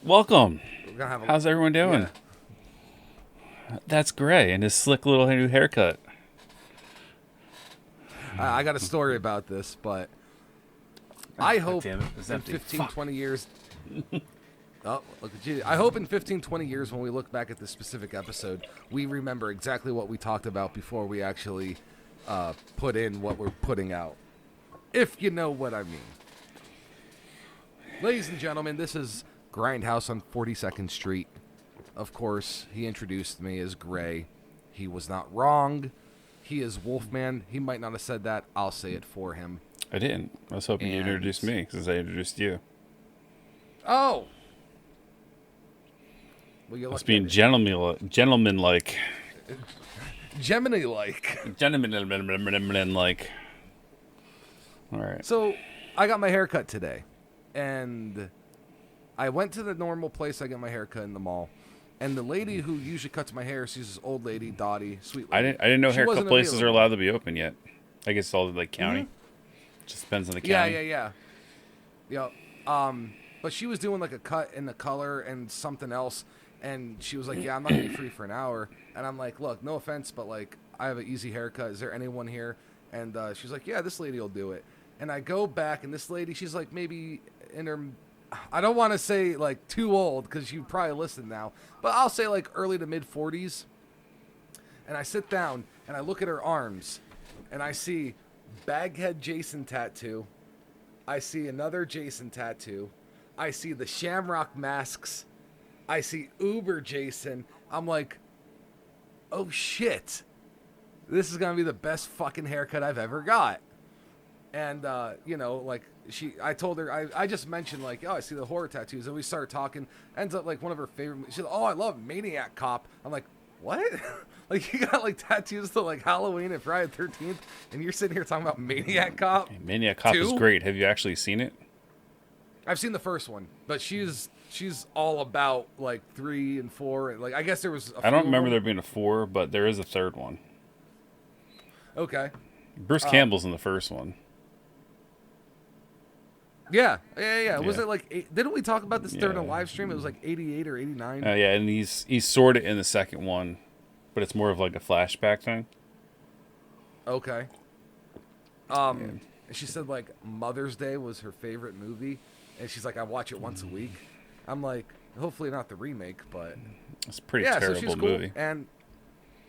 Welcome. We're gonna have How's everyone doing? That's Gray and his slick little new haircut. I got a story about this, but I hope damn it, it's in empty. 15, Fuck. 20 years. Oh, look at you. I hope in 15, 20 years when we look back at this specific episode, we remember exactly what we talked about before we actually put in what we're putting out. If you know what I mean. Ladies and gentlemen, this is GrindHaus on 42nd Street. Of course, he introduced me as Gray. He was not wrong. He is Wolfman. He might not have said that. I'll say it for him. I didn't. I was hoping you introduced me since I introduced you. Oh! Well, you're It's being gentlemanlike. Gemini-like. Gentlemanlike. All right. So, I got my hair cut today. And I went to the normal place I get my hair cut in the mall. And the lady who usually cuts my hair, she's this old lady, Dottie, sweet lady. I didn't know She haircut wasn't places are available. allowed to be open yet. I guess all the county. Just depends on the county. Yeah. But she was doing like a cut in the color and something else, and she was like, "Yeah, I'm not gonna be free for an hour." And I'm like, "Look, no offense, but like, I have an easy haircut. Is there anyone here?" And she's like, "Yeah, this lady will do it." And I go back, and this lady, she's like maybe in her, I don't want to say like too old because you probably listen now, but I'll say like early to mid 40s. And I sit down and I look at her arms, and I see Baghead Jason tattoo. I see another Jason tattoo. I see the Shamrock masks. I see Uber Jason. I'm like, oh shit. This is going to be the best fucking haircut I've ever got. And, like, I told her, I just mentioned, like, oh, I see the horror tattoos. And we started talking. Ends up, like, one of her favorite, she's like, oh, I love Maniac Cop. I'm like, what? Like, you got, like, tattoos to, like, Halloween and Friday the 13th, and you're sitting here talking about Maniac Cop? Maniac Cop is great. Have you actually seen it? I've seen the first one, but she's all about, like, 3 and 4. And, like, I guess there was I don't remember there being a 4, but there is a third one. Okay. Bruce Campbell's in the first one. Yeah. Was it like didn't we talk about this during a live stream? It was like 88 or 89. Yeah, and he's sort of in the second one, but it's more of like a flashback thing. Okay. And she said like Mother's Day was her favorite movie, and she's like, I watch it once a week. I'm like, hopefully not the remake, but It's a pretty so terrible she's cool. movie. And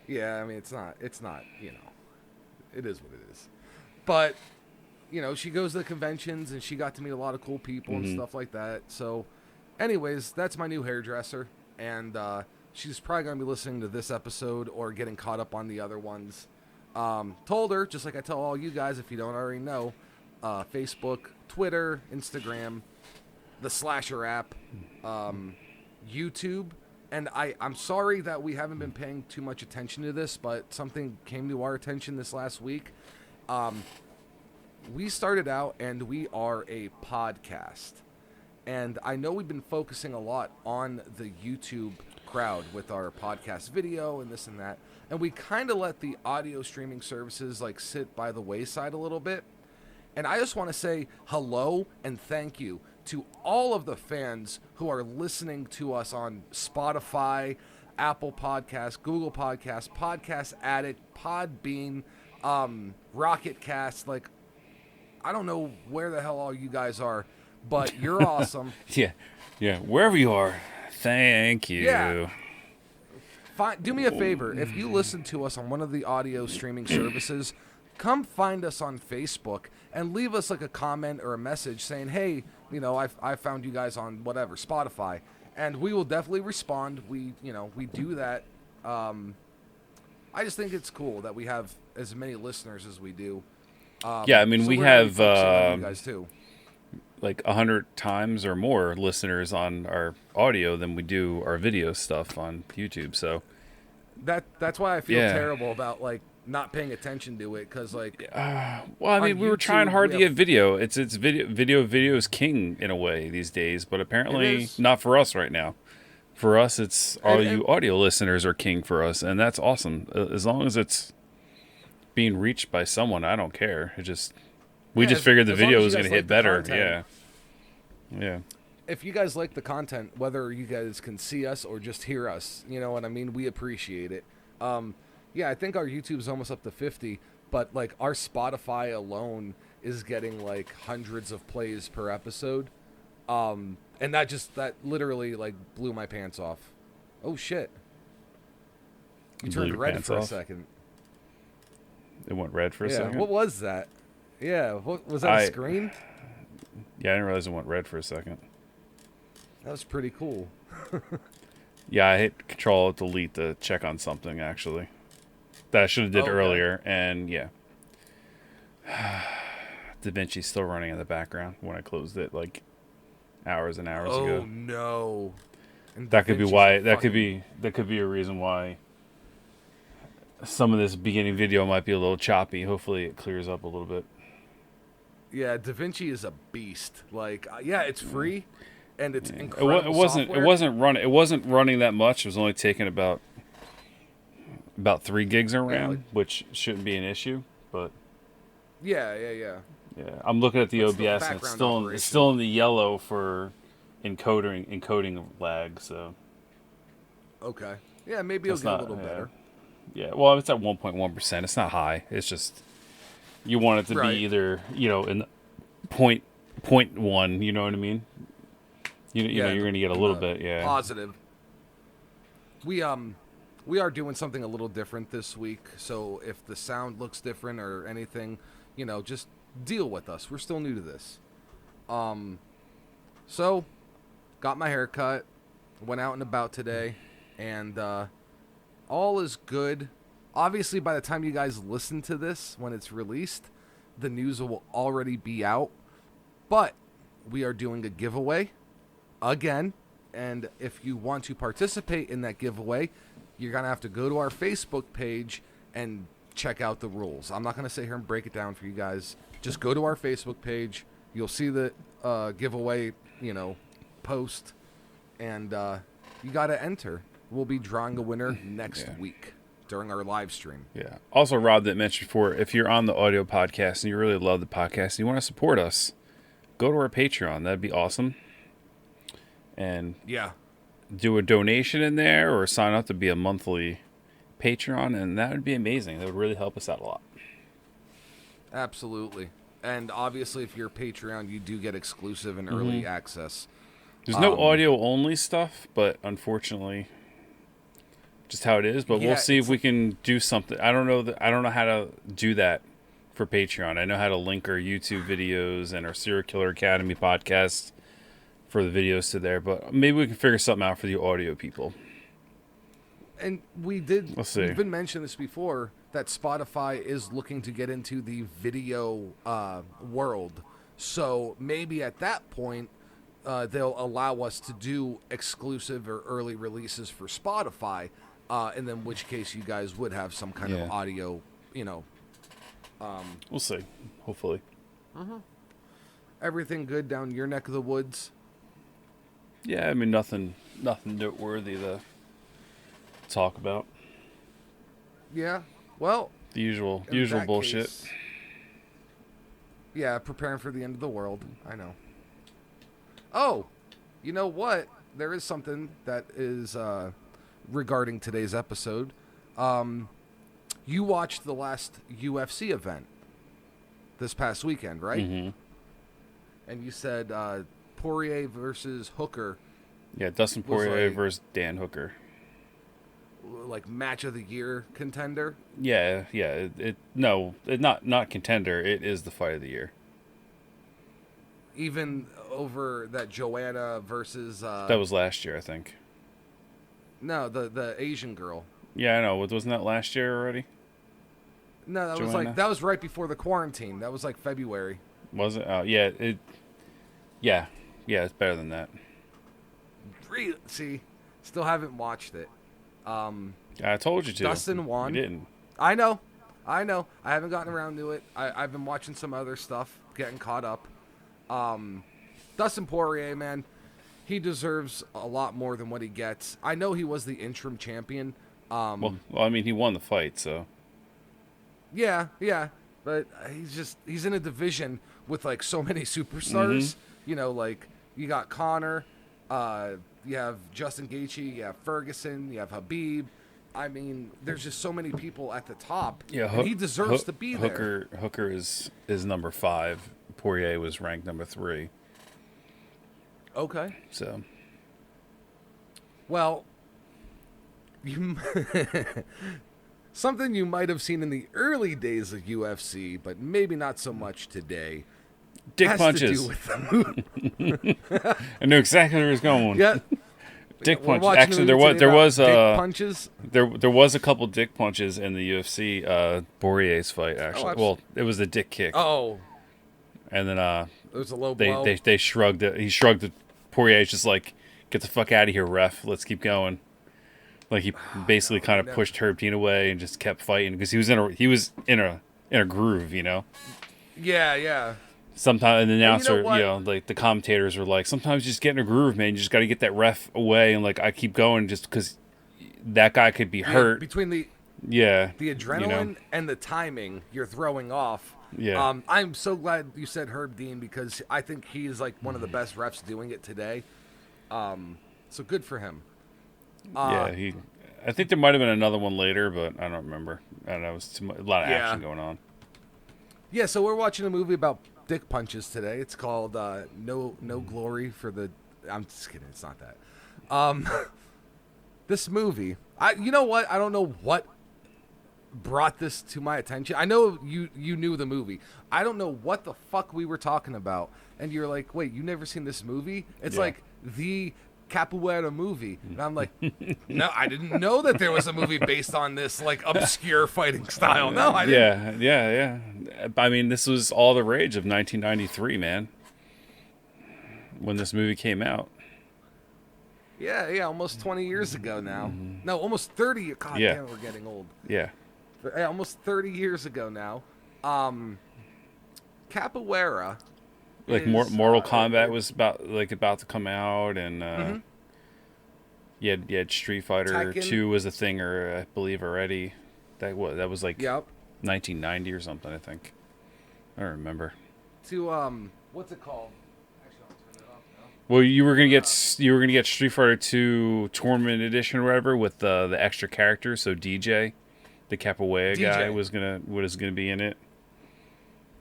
yeah, I mean it's not, it is what it is. But she goes to the conventions, and she got to meet a lot of cool people and stuff like that. So, anyways, that's my new hairdresser, and she's probably going to be listening to this episode or getting caught up on the other ones. Told her, just like I tell all you guys if you don't already know, Facebook, Twitter, Instagram, the Slasher app, YouTube. And I'm sorry that we haven't been paying too much attention to this, but something came to our attention this last week. We started out, and we are a podcast. And I know we've been focusing a lot on the YouTube crowd with our podcast video and this and that. And we kind of let the audio streaming services like sit by the wayside a little bit. And I just want to say hello and thank you to all of the fans who are listening to us on Spotify, Apple Podcasts, Google Podcasts, Podcast Addict, Podbean, Rocket Cast. Like, I don't know where the hell all you guys are, but you're awesome. Yeah. Wherever you are, thank you. Yeah. Do me a favor. If you listen to us on one of the audio streaming services, come find us on Facebook and leave us like a comment or a message saying, hey, I found you guys on whatever, Spotify. And we will definitely respond. We do that. I just think it's cool that we have as many listeners as we do. Yeah, I mean, so we we're have gonna be focusing on you guys too. like 100 times or more listeners on our audio than we do our video stuff on YouTube. So that's why I feel terrible about like not paying attention to it, because like well, I mean, we were trying hard to get video. It's video is king in a way these days, but apparently not for us right now. For us, it's all you audio listeners are king for us, and that's awesome. As long as it's being reached by someone, I don't care. We just figured the video was going to hit better. Yeah. if you guys like the content, whether you guys can see us or just hear us, you know what I mean? We appreciate it. Yeah, I think our YouTube's almost up to 50, but like our Spotify alone is getting like hundreds of plays per episode. And that literally like blew my pants off. Oh shit. You turned red for a second. It went red for a second? What was that? Yeah, what was that, a screen? Yeah, I didn't realize it went red for a second. That was pretty cool. Yeah, I hit Control-Delete to check on something, actually. That I should have did earlier, and yeah. DaVinci's still running in the background when I closed it, like, hours and hours ago. Oh, no. And that could be why, that could be a reason why some of this beginning video might be a little choppy. Hopefully it clears up a little bit. Yeah, DaVinci is a beast. Like, yeah, it's free, and it's incredible. It wasn't running that much. It was only taking about 3 gigs around, which shouldn't be an issue. But yeah. I'm looking at the OBS, and it's still in the yellow for encoding lag. So okay, yeah, maybe it'll get a little better. Yeah, well, it's at 1.1%. It's not high. It's just you want it to be either, in point 0.1, you know what I mean? You know you're going to get a little bit, positive. We are doing something a little different this week, so if the sound looks different or anything, just deal with us. We're still new to this. So got my hair cut, went out and about today, and all is good. Obviously, by the time you guys listen to this, when it's released, the news will already be out. But we are doing a giveaway again. And if you want to participate in that giveaway, you're going to have to go to our Facebook page and check out the rules. I'm not going to sit here and break it down for you guys. Just go to our Facebook page. You'll see the giveaway, post. And you got to enter. We'll be drawing a winner next week during our live stream. Yeah. Also, Rob, that mentioned before, if you're on the audio podcast and you really love the podcast and you want to support us, go to our Patreon. That'd be awesome. And do a donation in there or sign up to be a monthly Patreon, and that would be amazing. That would really help us out a lot. Absolutely. And obviously, if you're a Patreon, you do get exclusive and early access. There's no audio-only stuff, but unfortunately, just how it is. But we'll see if we can do something. I don't know how to do that for Patreon. I know how to link our YouTube videos and our Serial Killer Academy podcast for the videos to there, but maybe we can figure something out for the audio people. And we'll see. We've been mentioning this before, that Spotify is looking to get into the video world. So maybe at that point, they'll allow us to do exclusive or early releases for Spotify, and then in which case you guys would have some kind of audio, we'll see. Hopefully. Everything good down your neck of the woods? Yeah, I mean, nothing noteworthy to talk about. Yeah, well, the usual bullshit. Case, yeah, preparing for the end of the world. I know. Oh, you know what? There is something that is regarding today's episode. You watched the last UFC event this past weekend, right? Mm-hmm. And you said Poirier versus Hooker. Yeah, Dustin Poirier versus Dan Hooker. Like match of the year contender. Yeah. Not contender. It is the fight of the year. Even over that Joanna versus. That was last year, I think. No, the Asian girl. Yeah, I know. Wasn't that last year already? No, that was right before the quarantine. That was like February. Was it? Yeah. Yeah, it's better than that. Really? See, still haven't watched it. I told you to. Dustin won. You didn't. I know. I haven't gotten around to it. I've been watching some other stuff, getting caught up. Dustin Poirier, man, he deserves a lot more than what he gets. I know he was the interim champion. Well, I mean, he won the fight, so. Yeah, but he's in a division with like so many superstars. Mm-hmm. Like You got Connor. You have Justin Gaethje. You have Ferguson. You have Habib. I mean, there's just so many people at the top. Yeah, and he deserves to be there. Hooker is number 5. Poirier was ranked number 3. Okay. So. Well, something you might have seen in the early days of UFC, but maybe not so much today. Dick punches. I knew exactly where he was going. Yeah. Dick punches. Actually, there was dick punches. There was a couple dick punches in the UFC Poirier's fight. Actually, well, it was a dick kick. Oh. And then it was a low blow. They shrugged it. He shrugged it. Poirier's just like, get the fuck out of here, ref. Let's keep going. Like he basically kind of pushed Herb Dean away and just kept fighting because he was in a groove, you know. Yeah. Sometimes the announcer, like the commentators were like, sometimes you just get in a groove, man. You just got to get that ref away, and like I keep going just because that guy could be hurt. Between the adrenaline and the timing, you're throwing off. Yeah. I'm so glad you said Herb Dean because I think he is like one of the best refs doing it today. So good for him. I think there might have been another one later, but I don't remember. And there was a lot of action going on. Yeah, so we're watching a movie about dick punches today. It's called No Glory for the. I'm just kidding. It's not that. This movie. You know what? I don't know what brought this to my attention. I know you knew the movie. I don't know what the fuck we were talking about. And you're like, wait, you never seen this movie? It's like the Capoeira movie. And I'm like, no, I didn't know that there was a movie based on this like obscure fighting style. No, I didn't. Yeah. I mean, this was all the rage of 1993, when this movie came out. Yeah, almost 20 years ago now. No, almost 30. God damn, we're getting old. Yeah. Almost 30 years ago now. Capoeira. Like Mortal Kombat was about to come out, and you had Street Fighter Tekken. 2 was a thing, or I believe already. That was like 1990 or something, I think. I don't remember. What's it called? Actually, I'll turn it off now. Well, you were gonna get Street Fighter 2 Tournament Edition or whatever with the extra characters. So DJ, the Capoeira guy, was gonna be in it.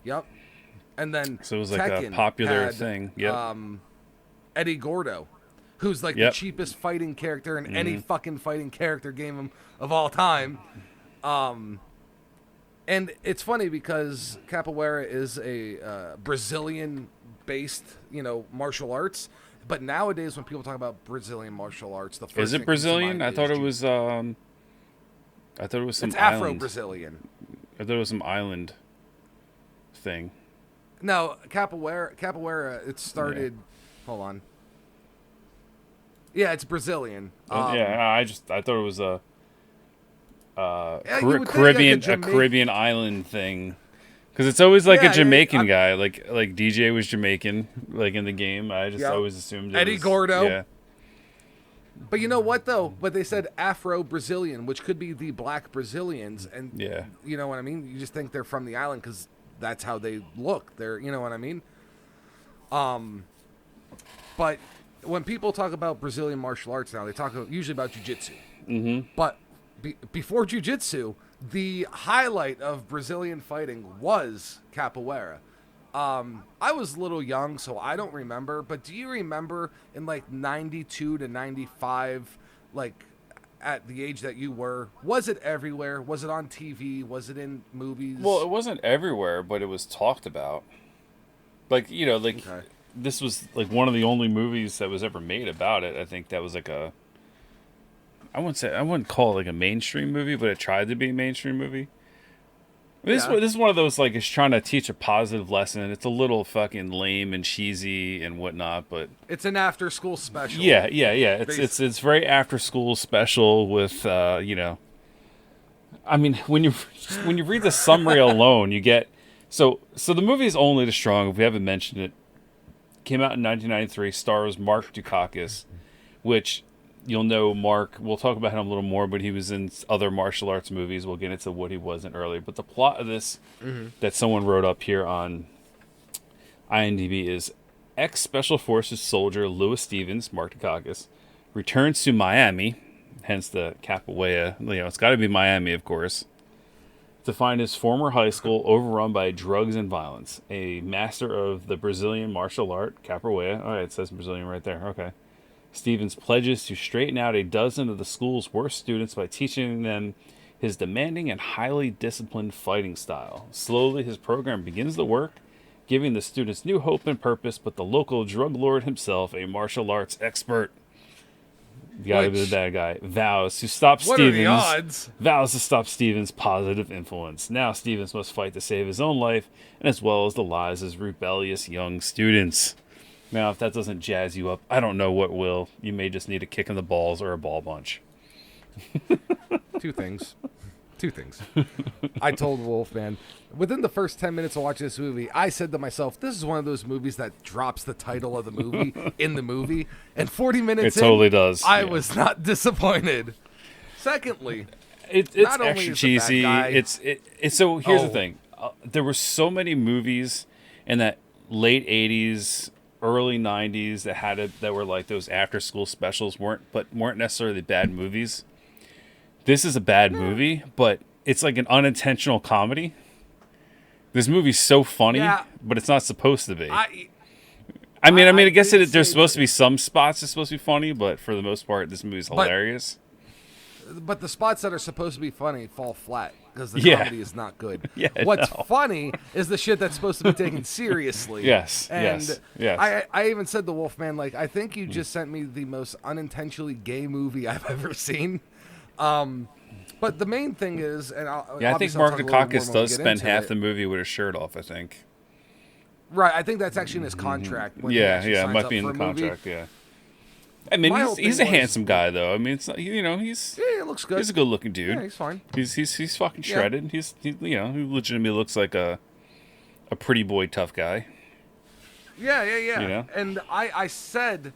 Yep. And then so it was like Tekken a popular had, thing. Yep. Eddie Gordo, who's like the cheapest fighting character in any fucking fighting character game of all time. And it's funny because Capoeira is a Brazilian-based, martial arts. But nowadays, when people talk about Brazilian martial arts, the first is it Brazilian? I thought it was. I thought it was some. It's Afro-Brazilian. I thought it was some island thing. No, Capoeira. It started. Yeah. Hold on. Yeah, it's Brazilian. I thought it was a Caribbean island thing, because it's always like a Jamaican guy. Like DJ was Jamaican, like in the game. I just always assumed Eddie Gordo. Yeah. But you know what though? But they said Afro-Brazilian, which could be the black Brazilians, and you know what I mean. You just think they're from the island because that's how they look. They're, you know what I mean? But when people talk about Brazilian martial arts now, they talk usually about jiu-jitsu. Mm-hmm. But before jiu-jitsu, the highlight of Brazilian fighting was capoeira. I was a little young, so I don't remember. But do you remember in like 92 to 95, like at the age that you were, was it everywhere? Was it on TV? Was it in movies? Well, it wasn't everywhere, but it was talked about. Like, this was like one of the only movies that was ever made about it. I think that was like I wouldn't call it like a mainstream movie, but it tried to be a mainstream movie. This is one of those, like, it's trying to teach a positive lesson. It's a little fucking lame and cheesy and whatnot, but it's an after-school special. Yeah. It's very after-school special with, I mean, when you read the summary alone, you get so the movie is Only the Strong. If we haven't mentioned it, came out in 1993. Stars Mark Dukakis, which you'll know Mark. We'll talk about him a little more, but he was in other martial arts movies. We'll get into what he wasn't earlier. But the plot of this that someone wrote up here on IMDb is Ex-Special Forces soldier Louis Stevens, Mark Dukakis, returns to Miami, hence the Capoeira. It's got to be Miami, of course, to find his former high school overrun by drugs and violence. A master of the Brazilian martial art, Capoeira. Oh, it says Brazilian right there. Okay. Stevens pledges to straighten out a dozen of the school's worst students by teaching them his demanding and highly disciplined fighting style. Slowly, his program begins to work, giving the students new hope and purpose, but the local drug lord himself, a martial arts expert, gotta be the bad guy, vows to stop What are the odds? Stevens' positive influence. Now Stevens must fight to save his own life, and as well as the lives of his rebellious young students. Now, if that doesn't jazz you up, I don't know what will. You may just need a kick in the balls or a ball bunch. Two things. I told Wolfman, within the first 10 minutes of watching this movie, I said to myself, this is one of those movies that drops the title of the movie in the movie. And 40 minutes it totally does. I was not disappointed. Secondly, it's extra cheesy. So here's the thing. There were so many movies in that late 80s, early 90s that were like those after school specials weren't necessarily bad movies. This is a bad movie, but it's like an unintentional comedy. This movie's so funny, but it's not supposed to be. I guess there's supposed to be some spots that's supposed to be funny, but for the most part, this movie's hilarious. But the spots that are supposed to be funny fall flat because the comedy is not good. What's funny is the shit that's supposed to be taken seriously. Yes. I even said to Wolfman, like, I think you just sent me the most unintentionally gay movie I've ever seen. But the main thing is, and I think Mark Dukakis does spend half the movie with his shirt off, I think. Right, I think that's actually in his contract. When it might be in the contract, yeah. I mean, he's a handsome guy, though. I mean, it's not, he looks good. He's a good-looking dude. Yeah, he's fine. He's fucking shredded. He legitimately looks like a pretty boy tough guy. Yeah. And I said,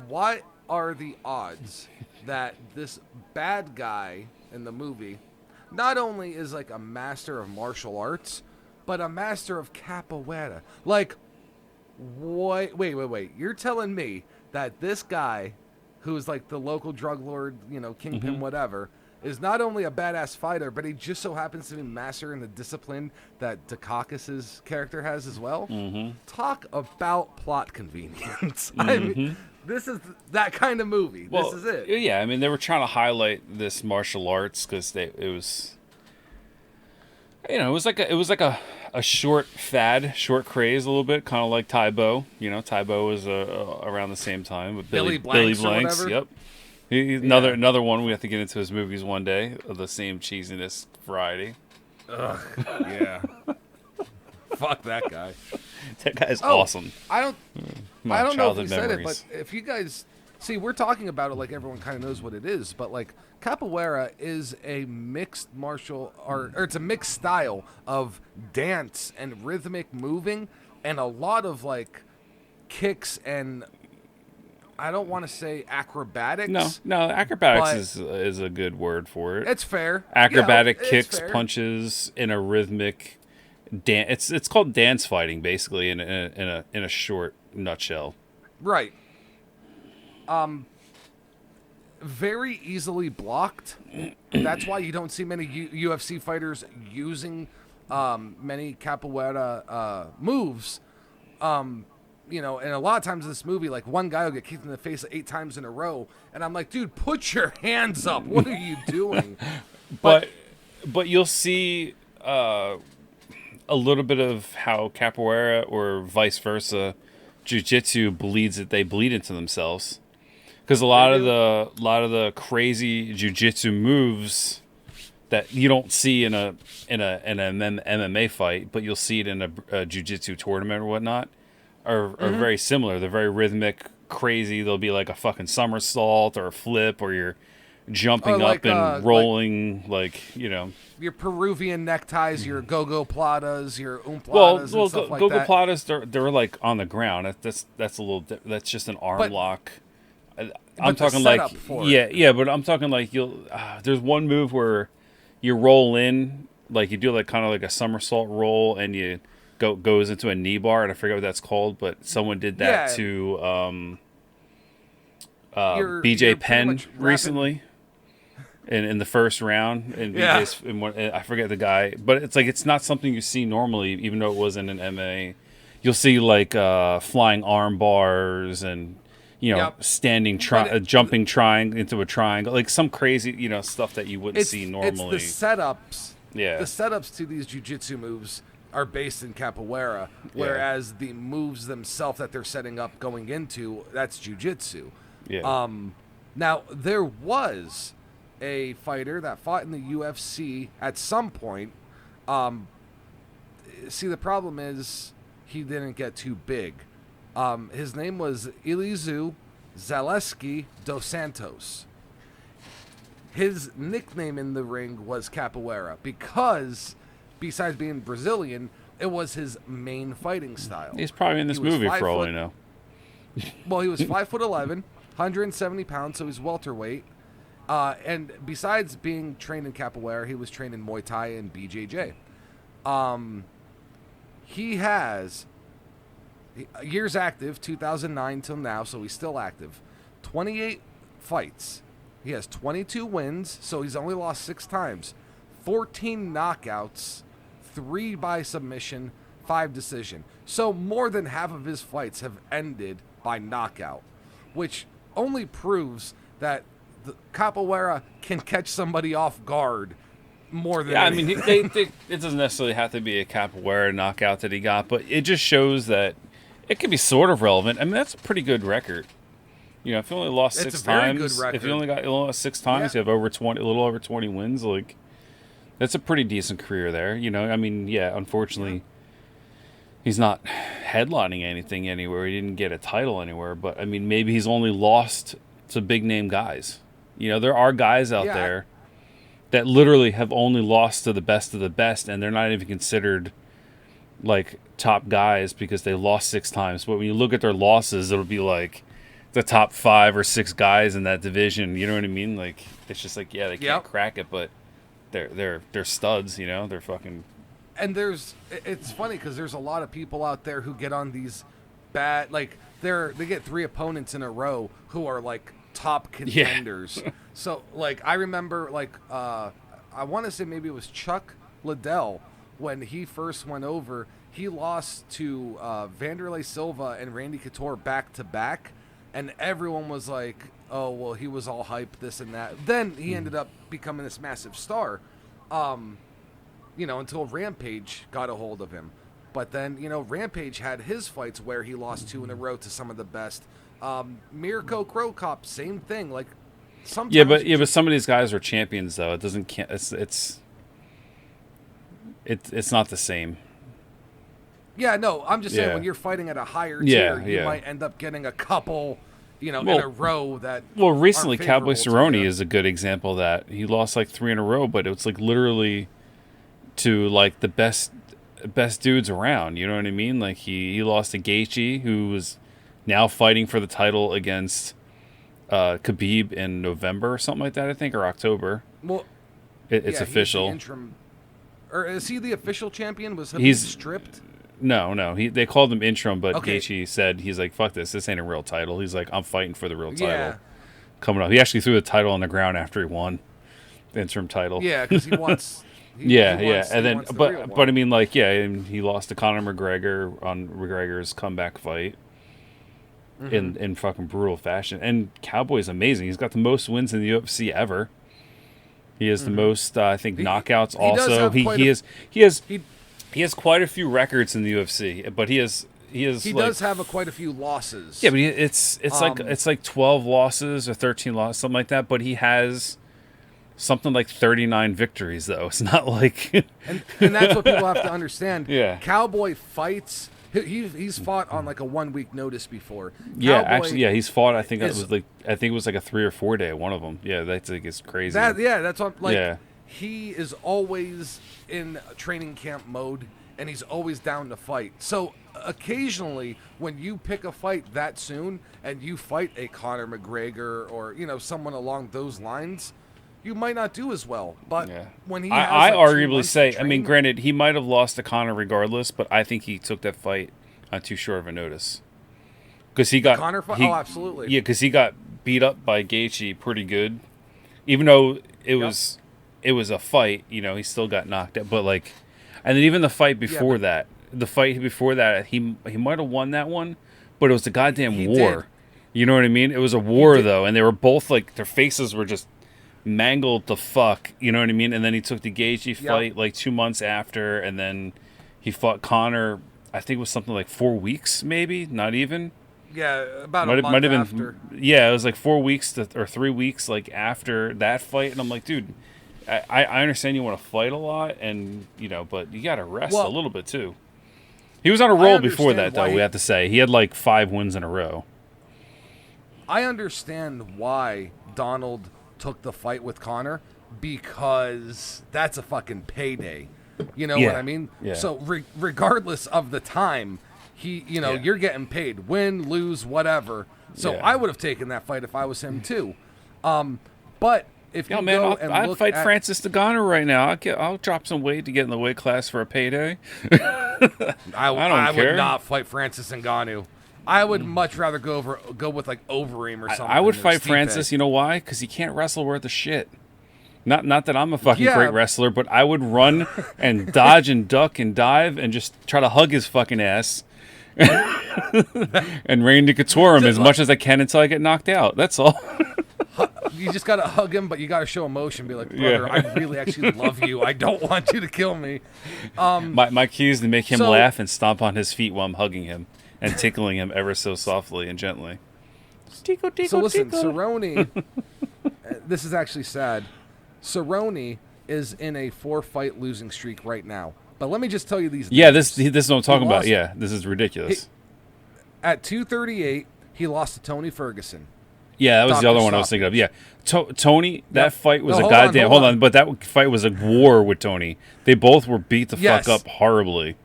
what are the odds that this bad guy in the movie not only is like a master of martial arts, but a master of capoeira? Like, wait. You're telling me that this guy, who's like the local drug lord, kingpin, whatever, is not only a badass fighter, but he just so happens to be master in the discipline that Dukakis' character has as well? Talk about plot convenience. I mean, this is that kind of movie. This is it. Yeah, I mean, they were trying to highlight this martial arts because it was like a short fad, short craze a little bit, kind of like Tybo. Tybo was around the same time with Billy Blanks. Yep. Another one we have to get into his movies one day of the same cheesiness variety. Ugh, yeah. Fuck that guy. That guy's awesome. I don't know if he said it, but if you guys see, we're talking about it like everyone kind of knows what it is, but like capoeira is a mixed martial art, or it's a mixed style of dance and rhythmic moving, and a lot of like kicks and I don't want to say acrobatics. No, acrobatics is a good word for it. It's fair. Acrobatic kicks, punches in a rhythmic dance. It's called dance fighting, basically, in a short nutshell. Right. Very easily blocked. That's why you don't see many UFC fighters using many capoeira moves. And a lot of times in this movie, like, one guy will get kicked in the face 8 times in a row, and I'm like, dude, put your hands up. What are you doing? But you'll see a little bit of how capoeira, or vice versa, jiu-jitsu they bleed into themselves. Because a lot of the crazy jiu-jitsu moves that you don't see in an MMA fight, but you'll see it in a jiu-jitsu tournament or whatnot, are very similar. They're very rhythmic, crazy. There'll be like a fucking somersault or a flip, or you're jumping up and rolling, your Peruvian neckties, your go-go platas, your umplatas, and stuff like go-go that. platas, they're like on the ground. That's a little. That's just an arm lock. I'm talking like but I'm talking like there's one move where you roll in, like you do like kind of like a somersault roll, and you goes into a knee bar, and I forget what that's called, but someone did that Yeah. to You're BJ pretty Penn much recently in the first round. And Yeah. BJ's I forget the guy, but it's like it's not something you see normally, even though it wasn't an MMA. You'll see like flying arm bars and Yep. standing jumping triangle into a triangle, like some crazy stuff that you wouldn't see normally. It's the setups. Yeah. The setups to these jiu-jitsu moves are based in capoeira, whereas the moves themselves that they're setting up going into, that's jiu-jitsu. Yeah. Now, there was a fighter that fought in the UFC at some point. See, the problem is he didn't get too big. His name was Elizeu Zaleski dos Santos. His nickname in the ring was Capoeira because, besides being Brazilian, it was his main fighting style. He's probably in this movie for all I know. Well, he was 5'11", 170 pounds, so he's welterweight. And besides being trained in Capoeira, he was trained in Muay Thai and BJJ. He has years active, 2009 till now, so he's still active. 28 fights. He has 22 wins, so he's only lost 6 times. 14 knockouts, 3 by submission, 5 decision. So more than half of his fights have ended by knockout, which only proves that the Capoeira can catch somebody off guard more than anything. I mean, it doesn't necessarily have to be a Capoeira knockout that he got, but it just shows that it can be sort of relevant. I mean, that's a pretty good record. If you only lost 6 times, if you only lost 6 times, you have a little over 20 wins. Like, that's a pretty decent career there. I mean, unfortunately, he's not headlining anything anywhere. He didn't get a title anywhere. But I mean, maybe he's only lost to big name guys. There are guys out there that literally have only lost to the best of the best, and they're not even considered like top guys because they lost 6 times. But when you look at their losses, it'll be like the top 5 or 6 guys in that division. You know what I mean? Like, it's just like, they can't crack it, but they're studs. They're fucking. And it's funny because there's a lot of people out there who get on these bad, like they get 3 opponents in a row who are like top contenders. So like I remember I want to say maybe it was Chuck Liddell when he first went over. He lost to Vanderlei Silva and Randy Couture back to back, and everyone was like, "Oh well, he was all hype, this and that." Then he ended up becoming this massive star. Until Rampage got a hold of him. But then, Rampage had his fights where he lost 2 in a row to some of the best. Mirko Cro Cop, same thing. Like, sometimes but some of these guys are champions though. It doesn't it's not the same. Yeah, no, I'm just saying when you're fighting at a higher tier, you might end up getting a couple, in a row that. Well, recently Cowboy Cerrone is a good example of that. He lost like 3 in a row, but it's like literally to like the best dudes around. You know what I mean? Like he lost to Gaethje, who was now fighting for the title against Khabib in November or something like that, I think, or October. Well, it's official. He's the interim, or is he the official champion? Was he stripped? No. They called him interim, but Gaethje said he's like, "Fuck this! This ain't a real title." He's like, "I'm fighting for the real title coming up." He actually threw the title on the ground after he won the interim title. Yeah, because he wants. But I mean, like, and he lost to Conor McGregor on McGregor's comeback fight in fucking brutal fashion. And Cowboy's amazing. He's got the most wins in the UFC ever. He has the most, I think, knockouts. He has quite a few records in the UFC, but he does have quite a few losses. Yeah, but it's like 12 losses or 13 losses, something like that. But he has something like 39 victories, though. It's not like and that's what people have to understand. Yeah, Cowboy fights. He's fought on like a 1 week notice before. He's fought. I think it was like a 3 or 4 day one of them. Yeah, that's like it's crazy. That's what he is always in training camp mode, and he's always down to fight. So occasionally, when you pick a fight that soon and you fight a Conor McGregor or someone along those lines, you might not do as well. But when he I has, arguably say, I mean, granted, he might have lost to Conor regardless, but I think he took that fight on too short of a notice. Because he got Conor fight? Oh, absolutely. Yeah, because he got beat up by Gaethje pretty good. Even though it was a fight, you know, he still got knocked out. But like, and then even the fight before that, he might have won that one, but it was a goddamn war. Did. You know what I mean? It was a war though, and they were both like, their faces were just mangled the fuck. You know what I mean? And then he took the Gaethje fight like 2 months after, and then he fought Conor. I think it was something like 4 weeks, maybe not even. Yeah, about a month after. Yeah, it was like 4 weeks or 3 weeks like after that fight, and I'm like, dude, I understand you want to fight a lot, and you know, but you got to rest a little bit too. He was on a roll before that, though. We have to say he had like 5 wins in a row. I understand why Donald took the fight with Conor, because that's a fucking payday. You know what I mean? Yeah. So regardless of the time, you're getting paid, win, lose, whatever. So I would have taken that fight if I was him too. But if you go and I'd fight Francis Ngannou right now. I'll drop some weight to get in the weight class for a payday. I would not fight Francis Ngannou. I would much rather go with like Overeem or something. I would fight Francis. You know why? Because he can't wrestle worth a shit. Not that I'm a fucking great wrestler, but I would run and dodge and duck and dive and just try to hug his fucking ass and Randy Couture him as much as I can until I get knocked out. That's all. You just gotta hug him, but you gotta show emotion. Be like, brother, I really actually love you. I don't want you to kill me. My key is to make him laugh and stomp on his feet while I'm hugging him and tickling him ever so softly and gently. Tickle, tickle, so listen, tickle. Cerrone, this is actually sad. Cerrone is in a 4-fight losing streak right now. But let me just tell you these. Yeah, this is what I'm talking about. Yeah, this is ridiculous. At 238, he lost to Tony Ferguson. Yeah, that was the other one I was thinking of. Yeah, Tony, that fight was hold on, but that fight was a war with Tony. They both were beat the fuck up horribly.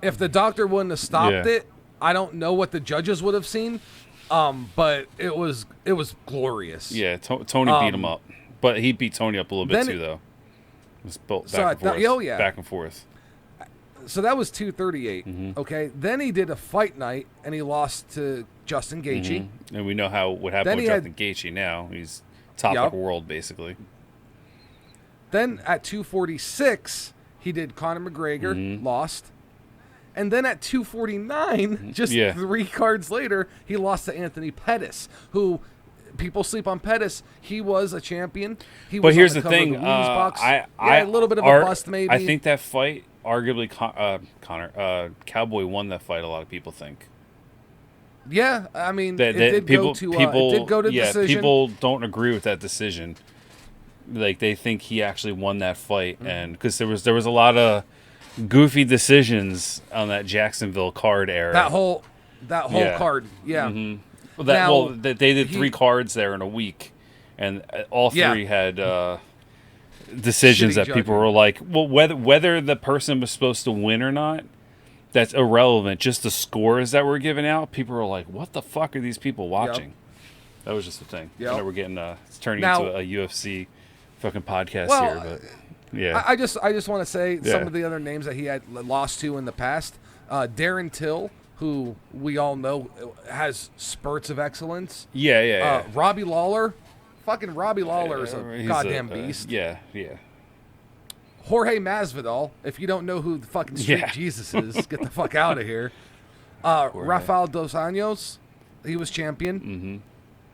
If the doctor wouldn't have stopped it, I don't know what the judges would have seen. But it was glorious. Yeah, Tony beat him up, but he beat Tony up a little bit too, though. It was both back and forth. Back and forth. So that was 238. Okay, then he did a fight night and he lost to Justin Gaethje. And we know what happened with Justin Gaethje now. He's top of the world, basically. Then at 246, he did Conor McGregor, lost. And then at 249, just 3 cards later, he lost to Anthony Pettis, who people sleep on Pettis. He was a champion. But here's the thing. A little bit of a bust, maybe. I think that fight, arguably, Cowboy won that fight, a lot of people think. Yeah, I mean, it did go to decision. People don't agree with that decision. Like, they think he actually won that fight, and because there was a lot of goofy decisions on that Jacksonville card era. That whole card, they did 3 cards there in a week, and all 3 had decisions that people were like, well, whether the person was supposed to win or not, that's irrelevant. Just the scores that were given out, people were like, what the fuck are these people watching? That was just the thing. I know we're getting it's turning into a UFC fucking podcast here, but yeah. I just want to say some of the other names that he had lost to in the past. Darren Till, who we all know has spurts of excellence. Yeah. Robbie Lawler. Fucking Robbie Lawler is a goddamn beast. Yeah. Jorge Masvidal. If you don't know who the fucking Street Jesus is, get the fuck out of here. Rafael Dos Anjos. He was champion.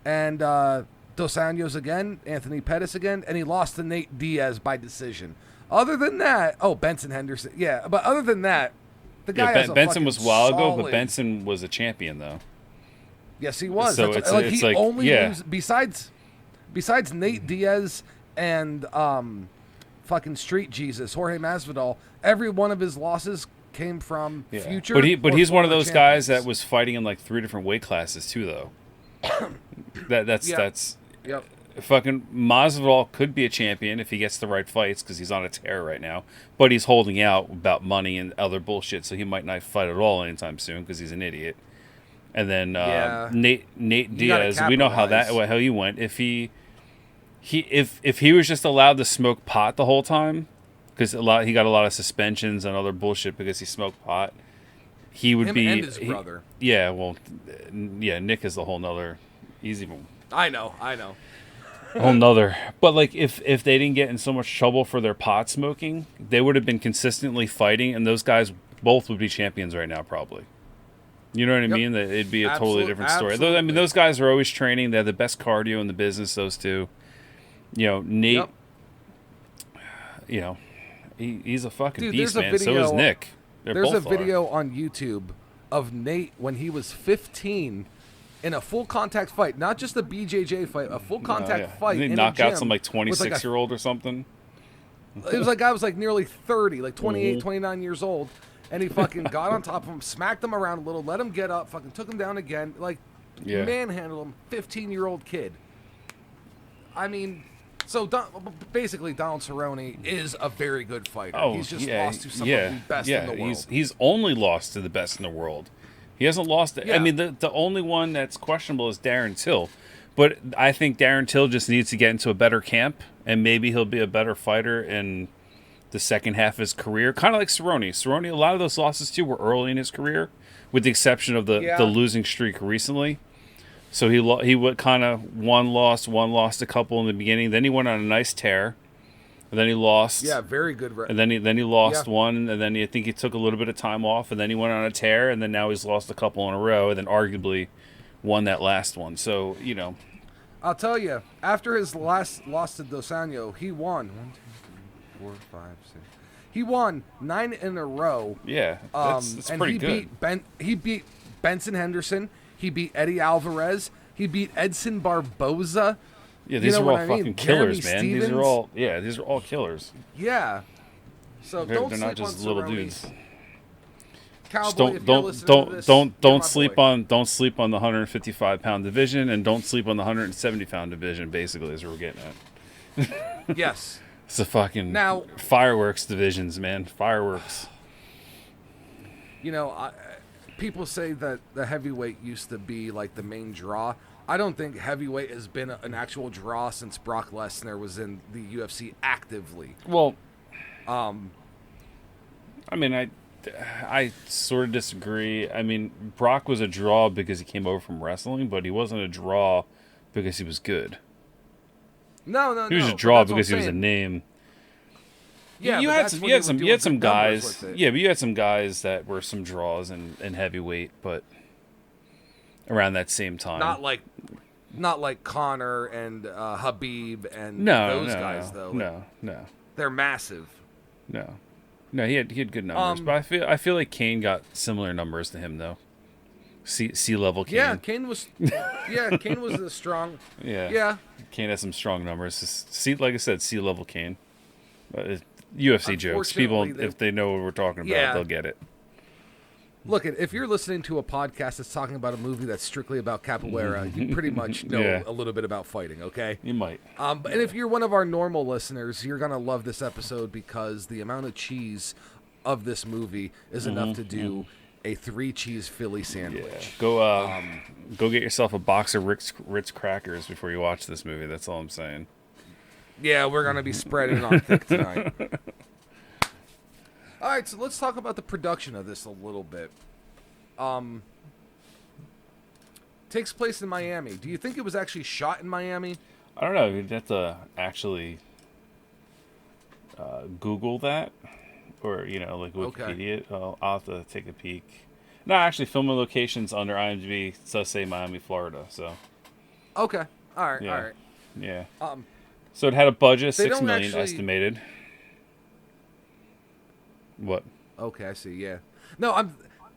And Dos Anjos again. Anthony Pettis again. And he lost to Nate Diaz by decision. Other than that... Oh, Benson Henderson. Yeah, but other than that, the guy has Benson was a while ago, but Benson was a champion, though. Yes, he was. So it's like only besides Nate Diaz and fucking Street Jesus, Jorge Masvidal, every one of his losses came from future. But he's one of those guys that was fighting in like 3 different weight classes too, though. That's fucking Masvidal could be a champion if he gets the right fights because he's on a tear right now. But he's holding out about money and other bullshit, so he might not fight at all anytime soon because he's an idiot. And then Nate Diaz, we know how he went. If he if he was just allowed to smoke pot the whole time, because he got a lot of suspensions and other bullshit because he smoked pot. He would be and his brother. Yeah, well, yeah. Nick is a whole nother. He's even. I know. A whole nother. But like, if they didn't get in so much trouble for their pot smoking, they would have been consistently fighting, and those guys both would be champions right now, probably. You know what I mean? That it'd be a totally different story. Absolutely. I mean, those guys are always training. They have the best cardio in the business. Those two. You know, Nate. Yep. You know, he's a fucking Dude, beast, man. So is Nick. There's a video on YouTube of Nate when he was 15 in a full contact fight, not just a BJJ fight, a full contact fight. Didn't he knock out some like 26-year-old or something? It was like guy was like nearly 30, like 28, 29 years old, and he fucking got on top of him, smacked him around a little, let him get up, fucking took him down again, like manhandled him, 15-year-old kid. I mean, so basically Donald Cerrone is a very good fighter. Oh, he's just lost to some of the best in the world. He's only lost to the best in the world. He hasn't lost. I mean, the only one that's questionable is Darren Till. But I think Darren Till just needs to get into a better camp, and maybe he'll be a better fighter in the second half of his career. Kind of like Cerrone. Cerrone, a lot of those losses, too, were early in his career, with the exception of the losing streak recently. So he would kind of one lost a couple in the beginning. Then he went on a nice tear. And then he lost. Yeah, very good. And then he lost one, and then I think he took a little bit of time off, and then he went on a tear, and then now he's lost a couple in a row, and then arguably won that last one. So, you know. I'll tell you, after his last loss to Dos Anjos, he won 1, 2, 3, 4, 5, 6. He won 9 in a row. Yeah, that's pretty good. He beat Benson Henderson. He beat Eddie Alvarez. He beat Edson Barboza. Yeah, these are all fucking killers, man. These are all killers. Yeah. So they're not just little dudes. Cowboy, don't sleep on the 155-pound division, and don't sleep on the 170-pound division. Basically, is what we're getting at. Yes. It's a fucking fireworks divisions, man. Fireworks. You know, people say that the heavyweight used to be like the main draw. I don't think heavyweight has been an actual draw since Brock Lesnar was in the UFC actively. Well, I mean, I sort of disagree. I mean, Brock was a draw because he came over from wrestling, but he wasn't a draw because he was good. No. He was a draw because he was a name. Yeah, you had some guys. Yeah, but you had some guys that were some draws in heavyweight, but around that same time. Not like Conor and Habib and those guys though. No. They're massive. No, he had good numbers, but I feel like Kane got similar numbers to him though. C level Kane. Yeah, Kane was a strong. Yeah. Kane has some strong numbers. Like I said, C level Kane. UFC jokes. People, if they know what we're talking about, they'll get it. Look, if you're listening to a podcast that's talking about a movie that's strictly about capoeira, you pretty much know a little bit about fighting, okay? You might. And if you're one of our normal listeners, you're going to love this episode because the amount of cheese of this movie is enough to do a 3-cheese Philly sandwich. Yeah. Go get yourself a box of Ritz crackers before you watch this movie. That's all I'm saying. Yeah, we're going to be spreading on thick tonight. All right, so let's talk about the production of this a little bit. Takes place in Miami. Do you think it was actually shot in Miami? I don't know. You'd have to actually Google that, or like Wikipedia. Okay. I'll have to take a peek. No, actually, filming locations under IMDb does say Miami, Florida. So. Okay. All right. Yeah. All right. Yeah. So it had a budget of $6 million actually... estimated. What? Okay, I see. Yeah. No,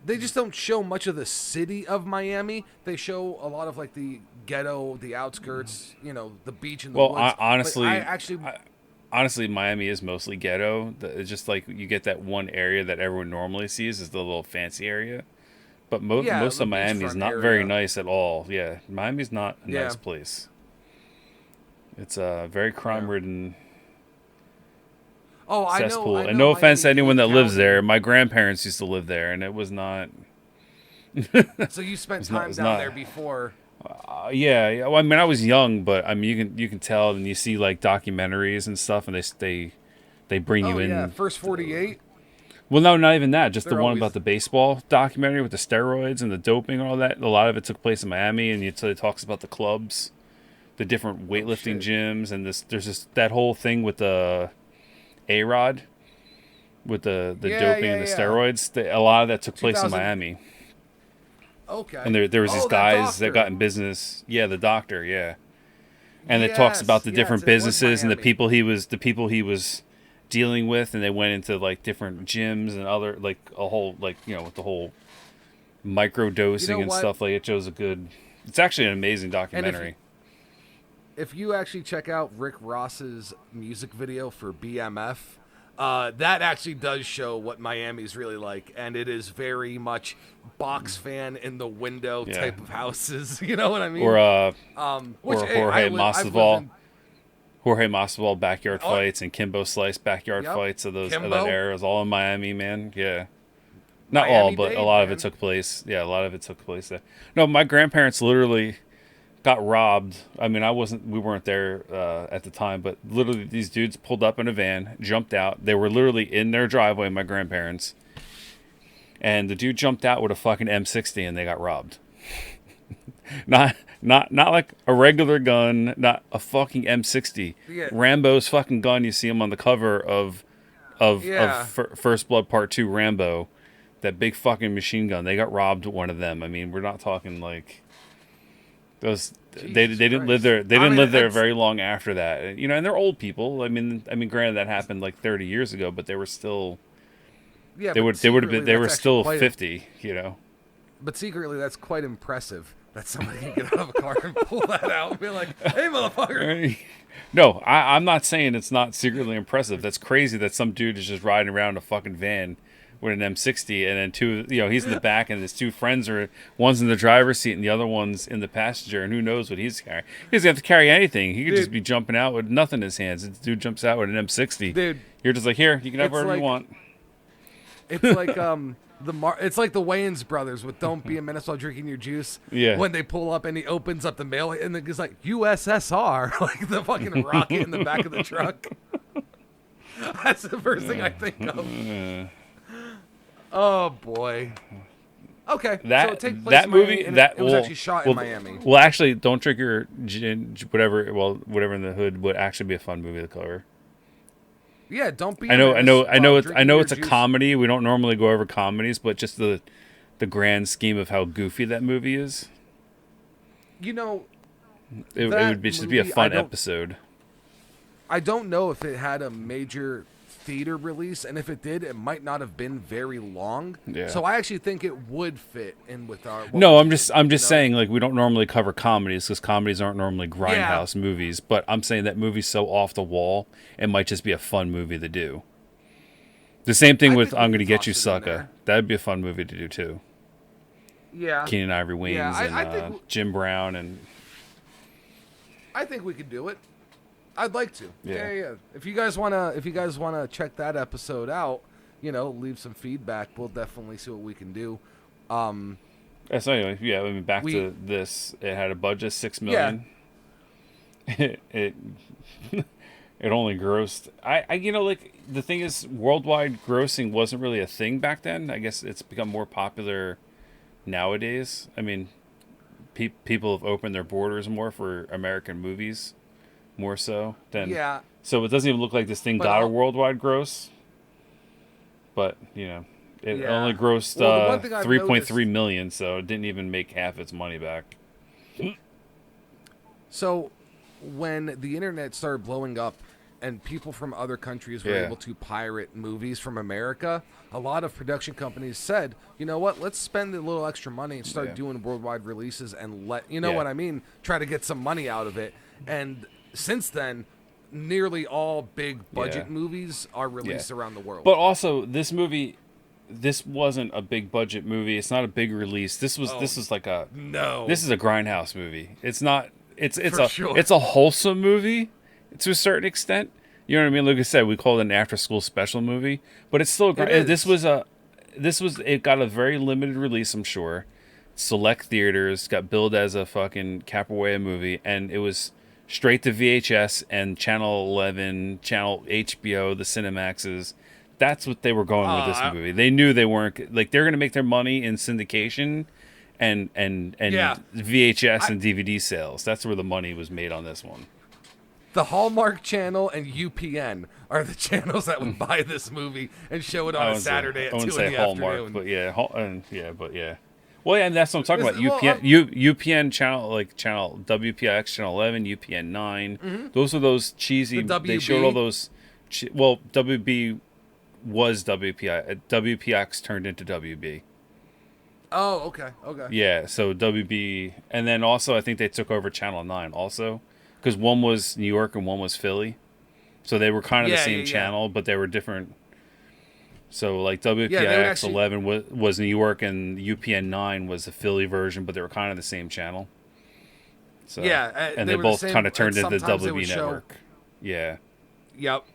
they just don't show much of the city of Miami. They show a lot of like the ghetto, the outskirts, the beach and the woods. Honestly, Miami is mostly ghetto. It's just like you get that one area that everyone normally sees is the little fancy area. But most of Miami is not very nice at all. Yeah, Miami's not a nice place. It's very crime-ridden. Oh, cesspool. I know. And no offense to anyone that lives there. there. My grandparents used to live there, and it was not. So you spent time down there before. Yeah. Well, I mean, I was young, but I mean, you can tell, and you see like documentaries and stuff, and they bring you Oh yeah, in. first 48. Well, no, not even that. Just the They're one always about the baseball documentary with the steroids and the doping and all that. A lot of it took place in Miami, and it talks about the clubs, the different weightlifting gyms, and there's just that whole thing with the A-Rod, with the doping and the steroids. A lot of that took place in Miami. Okay. And there was these guys that got in business. Yeah, the doctor. Yeah, and it talks about the different businesses and the people he was dealing with, and they went into like different gyms and other like a whole like with the whole micro dosing and stuff. Like it shows a good. It's actually an amazing documentary. If you actually check out Rick Ross's music video for BMF, that actually does show what Miami's really like, and it is very much box fan in the window type of houses. You know what I mean? Or which, Jorge Masvidal. Jorge Masvidal backyard fights and Kimbo Slice backyard fights of that era is all in Miami, man. Yeah. Not Miami all, but a lot of it took place. Yeah, a lot of it took place there. No, my grandparents literally got robbed. I mean, we weren't there at the time, but literally these dudes pulled up in a van, jumped out. They were literally in their driveway, my grandparents. And the dude jumped out with a fucking M60 and they got robbed. Not like a regular gun, not a fucking M60. Yeah. Rambo's fucking gun. You see him on the cover of First Blood Part 2 Rambo. That big fucking machine gun. They got robbed one of them. I mean, we're not talking like those. They didn't live there. They didn't live there very long after that. And they're old people. I mean, granted that happened like 30 years ago, but they were still. Yeah, they would have been. They were still 50. But secretly, that's quite impressive. That somebody can get out of a car and pull that out and be like, "Hey, motherfucker!" No, I'm not saying it's not secretly impressive. That's crazy that some dude is just riding around a fucking van with an M60, and then two, he's in the back, and his two friends one's in the driver's seat and the other one's in the passenger, and who knows what he's carrying. He doesn't have to carry anything. He could just be jumping out with nothing in his hands. This dude jumps out with an M60. Dude, you're just like, here, you can have whatever you want. It's like it's like the Wayans brothers with "Don't be a menace while drinking your juice." Yeah. When they pull up and he opens up the mail and it's like USSR, like the fucking rocket in the back of the truck. That's the first thing I think of. Oh boy. Okay. So it takes place in movie Miami, it was actually shot in Miami. Well, actually, Don't Drink Your Gin, whatever. Well, whatever in the Hood would actually be a fun movie to cover. Yeah, don't be. I know. It's a comedy. We don't normally go over comedies, but just the grand scheme of how goofy that movie is. It would just be a fun episode. I don't know if it had a major theater release, and if it did, it might not have been very long. Yeah. So I actually think it would fit in with our. No, I'm just saying, like, we don't normally cover comedies because comedies aren't normally grindhouse movies. But I'm saying that movie's so off the wall, it might just be a fun movie to do. The same thing with I'm Gonna Get You, Sucker. That'd be a fun movie to do too. Yeah. Keenan Ivory Wayans and Jim Brown and. I think we could do it. I'd like to. Yeah. If you guys wanna check that episode out, leave some feedback. We'll definitely see what we can do. So anyway, I mean, back to this. It had a budget of $6 million. Yeah. It only grossed. Like the thing is, worldwide grossing wasn't really a thing back then. I guess it's become more popular nowadays. I mean, people have opened their borders more for American movies. More so than so it doesn't even look like this thing got a worldwide gross, but it only grossed $3.3 million, so it didn't even make half its money back. So when the internet started blowing up and people from other countries were able to pirate movies from America, a lot of production companies said, you know what, let's spend a little extra money and start doing worldwide releases and what I mean, try to get some money out of it. And since then, nearly all big budget movies are released around the world. But also, this movie, this wasn't a big budget movie. It's not a big release. This is like a This is a grindhouse movie. It's not. It's a wholesome movie to a certain extent. You know what I mean? Like I said, we call it an after-school special movie, but it's still. It got a very limited release, I'm sure. select theaters, got billed as a fucking Capoeira movie, and it was straight to VHS and Channel 11, Channel HBO, the Cinemaxes. That's what they were going with this movie. They knew they weren't like they're going to make their money in syndication and VHS and DVD sales. That's where the money was made on this one. The Hallmark Channel and UPN are the channels that would buy this movie and show it on a Saturday at 2 in the afternoon. Hallmark, but yeah. Well, yeah, and that's what I'm talking about. UPN channel, like channel WPIX, channel 11, UPN 9. Mm-hmm. Those are those cheesy. They showed all those. WB was WPI. WPX turned into WB. Oh, okay. Yeah, so WB, and then also I think they took over channel 9 also, because one was New York and one was Philly, so they were kind of the same channel, but they were different. So like WPIX 11 was New York and UPN 9 was the Philly version, but they were kind of the same channel. So and they both kind of turned into the WB network. Yeah. Yep.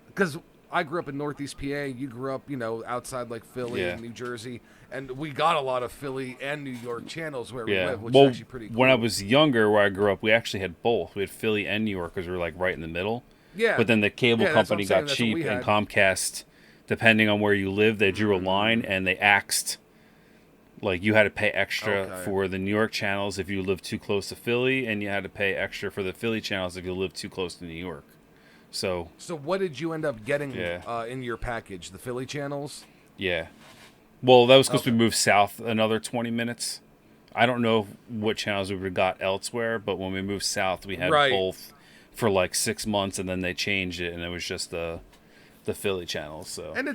Because I grew up in Northeast PA. You grew up, outside like Philly and New Jersey, and we got a lot of Philly and New York channels where we live, which is actually pretty cool. When I was younger, where I grew up, we actually had both. We had Philly and New York because we were like right in the middle. Yeah. But then the cable company got cheap, and Comcast, depending on where you live, they drew a line and they axed. Like you had to pay extra for the New York channels if you lived too close to Philly, and you had to pay extra for the Philly channels if you lived too close to New York. So what did you end up getting in your package? The Philly channels? Yeah. Well, that was because we moved south another 20 minutes. I don't know what channels we would have got elsewhere, but when we moved south, we had both for like 6 months, and then they changed it, and it was just the Philly channels. So and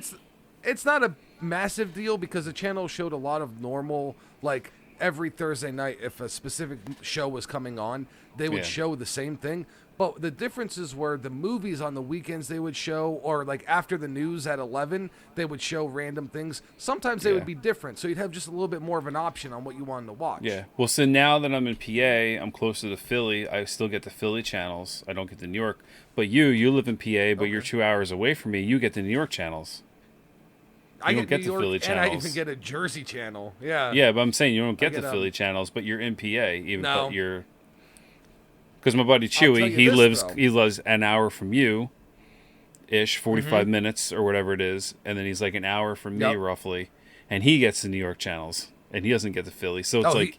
it's not a massive deal because the channel showed a lot of normal, like every Thursday night, if a specific show was coming on, they would show the same thing. But the differences were the movies on the weekends they would show, or like after the news at 11, they would show random things. Sometimes they would be different, so you'd have just a little bit more of an option on what you wanted to watch. Yeah. Well, so now that I'm in PA, I'm closer to Philly. I still get the Philly channels. I don't get the New York. But you live in PA, but you're 2 hours away from me. You get the New York channels. I don't get the Philly channels. And I even get a Jersey channel. Yeah. Yeah, but I'm saying you don't get the Philly channels, but you're in PA. But you're... Because my buddy Chewy, he lives an hour from you, 45 minutes or whatever it is, and then he's like an hour from me roughly, and he gets the New York channels, and he doesn't get the Philly. So it's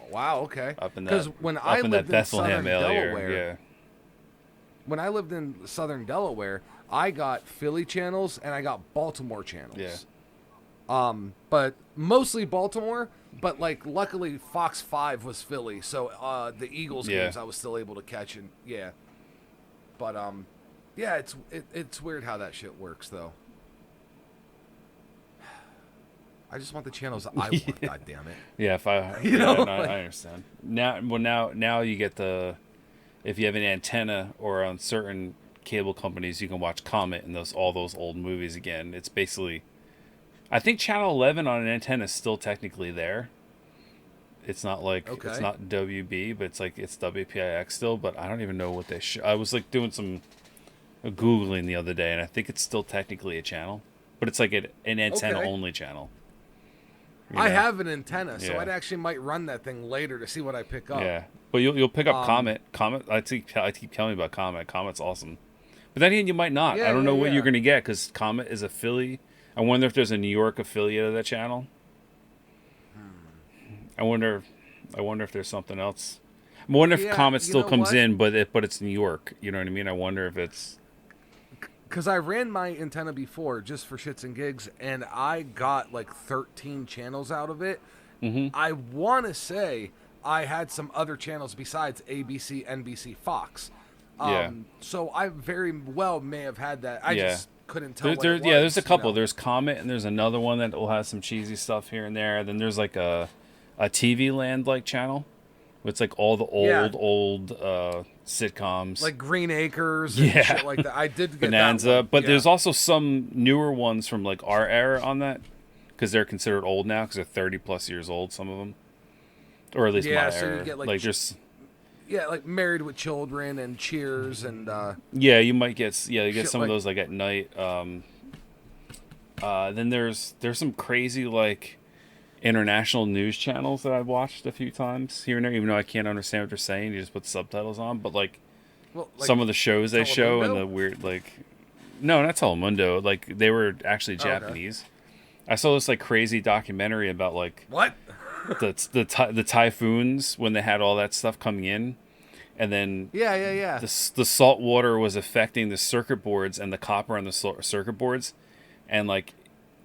wow, okay. Up in that Bethlehem area, when I lived in Southern Delaware, I got Philly channels and I got Baltimore channels. Yeah. But mostly Baltimore. But like, luckily, Fox 5 was Philly, so the Eagles games I was still able to catch. And but it's weird how that shit works, though. I just want the channels I want. God damn it. Yeah, I understand. Now you get if you have an antenna or on certain cable companies, you can watch Comet and all those old movies again. It's basically. I think Channel 11 on an antenna is still technically there. It's not like it's not WB, but it's WPIX still. But I don't even know what they. I was like doing some Googling the other day, and I think it's still technically a channel, but it's like an antenna only channel. I have an antenna, so I actually might run that thing later to see what I pick up. Yeah, but you'll pick up Comet. Comet. I keep telling you about Comet. Comet's awesome, but then again, you might not. I don't know what you're gonna get because Comet is a Philly. I wonder if there's a New York affiliate of that channel. I wonder if there's something else. I wonder if Comet still comes in, but it's New York. You know what I mean? I wonder if it's... Because I ran my antenna before just for shits and gigs, and I got like 13 channels out of it. Mm-hmm. I want to say I had some other channels besides ABC, NBC, Fox. So I very well may have had that. I just... couldn't tell there's a couple. There's Comet, and there's another one that will have some cheesy stuff here and there. Then there's like a TV Land like channel. It's like all the old sitcoms, like Green Acres and shit like that. I did get Bonanza, that one. But there's also some newer ones from like our era on that because they're considered old now because they're 30 plus years old. Some of them, or at least my era. You get like there's. Yeah, like Married with Children and Cheers and you might get some of those like at night. Then there's some crazy like international news channels that I've watched a few times here and there, even though I can't understand what they're saying. You just put subtitles on, but like, some of the shows they show and the weird like, no, not Telemundo. Like they were actually Japanese. Okay. I saw this like crazy documentary about like what the typhoons when they had all that stuff coming in, and then the salt water was affecting the circuit boards and the copper on the circuit boards, and like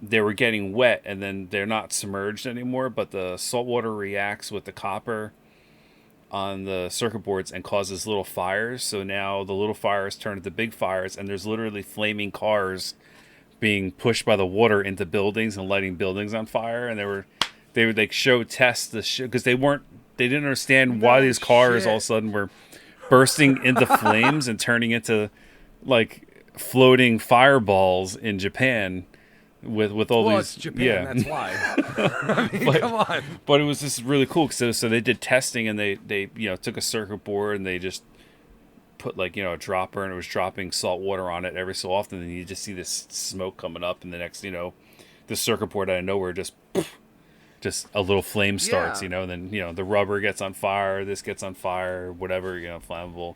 they were getting wet, and then they're not submerged anymore, but the salt water reacts with the copper on the circuit boards and causes little fires. So now the little fires turn into big fires, and there's literally flaming cars being pushed by the water into buildings and lighting buildings on fire. And they would like show tests because they didn't understand why these cars all of a sudden were bursting into flames and turning into like floating fireballs in Japan. With all these, it's Japan, that's why. I mean, come on. But it was just really cool. So they did testing, and they took a circuit board and they just put like a dropper, and it was dropping salt water on it every so often, and you just see this smoke coming up, and the next the circuit board out of nowhere just a little flame starts, and then the rubber gets on fire, this gets on fire, whatever, flammable.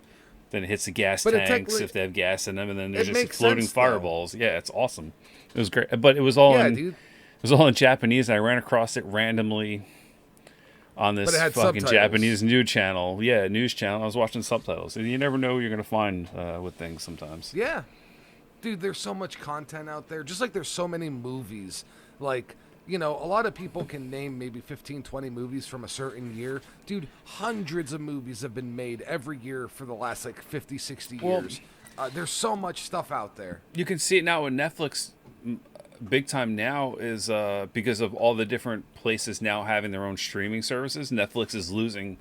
Then it hits the gas tanks if they have gas in them, and then there's just exploding fireballs. Yeah, it's awesome. It was great, but it was all in Japanese. And I ran across it randomly on this fucking subtitles. Japanese news channel. Yeah, news channel. I was watching subtitles, and you never know what you're gonna find with things sometimes. Yeah, dude, there's so much content out there. Just like there's so many movies. Like, a lot of people can name maybe 15, 20 movies from a certain year. Dude, hundreds of movies have been made every year for the last, 50, 60 years. There's so much stuff out there. You can see it now with Netflix. Big time now is because of all the different places now having their own streaming services. Netflix is losing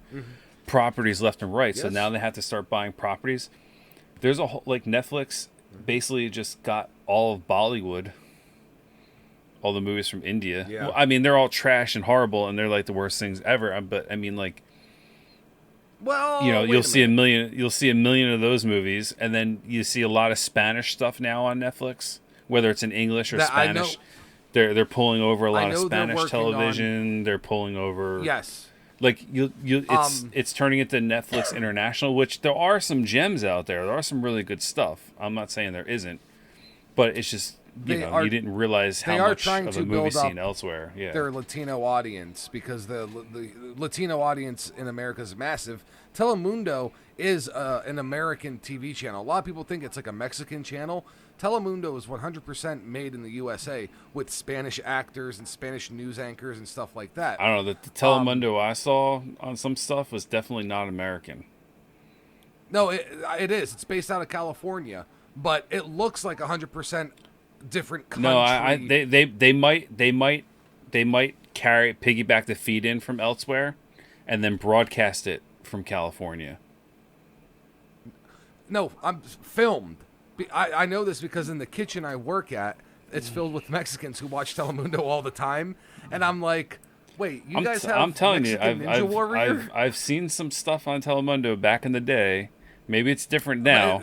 properties left and right. Yes. So now they have to start buying properties. There's a whole, Netflix basically just got all of Bollywood. All the movies from India. Yeah. Well, I mean, they're all trash and horrible, and they're like the worst things ever. But I mean, you'll see a million of those movies, and then you see a lot of Spanish stuff now on Netflix, whether it's in English or Spanish. They're pulling over a lot of Spanish television. They're pulling over. Yes. Like it's turning into Netflix International, which there are some gems out there. There are some really good stuff. I'm not saying there isn't, but it's just. You didn't realize how much of a movie scene elsewhere. Yeah, their Latino audience, because the Latino audience in America is massive. Telemundo is an American TV channel. A lot of people think it's like a Mexican channel. Telemundo is 100% made in the USA with Spanish actors and Spanish news anchors and stuff like that. I don't know. The Telemundo I saw on some stuff was definitely not American. No, it is. It's based out of California, but it looks like 100%. Different country. No, they might piggyback the feed in from elsewhere, and then broadcast it from California. No, I'm filmed. I know this because in the kitchen I work at, it's filled with Mexicans who watch Telemundo all the time, and I'm like, wait, you guys have I'm telling Mexican you, Ninja Warrior? I've seen some stuff on Telemundo back in the day. Maybe it's different now.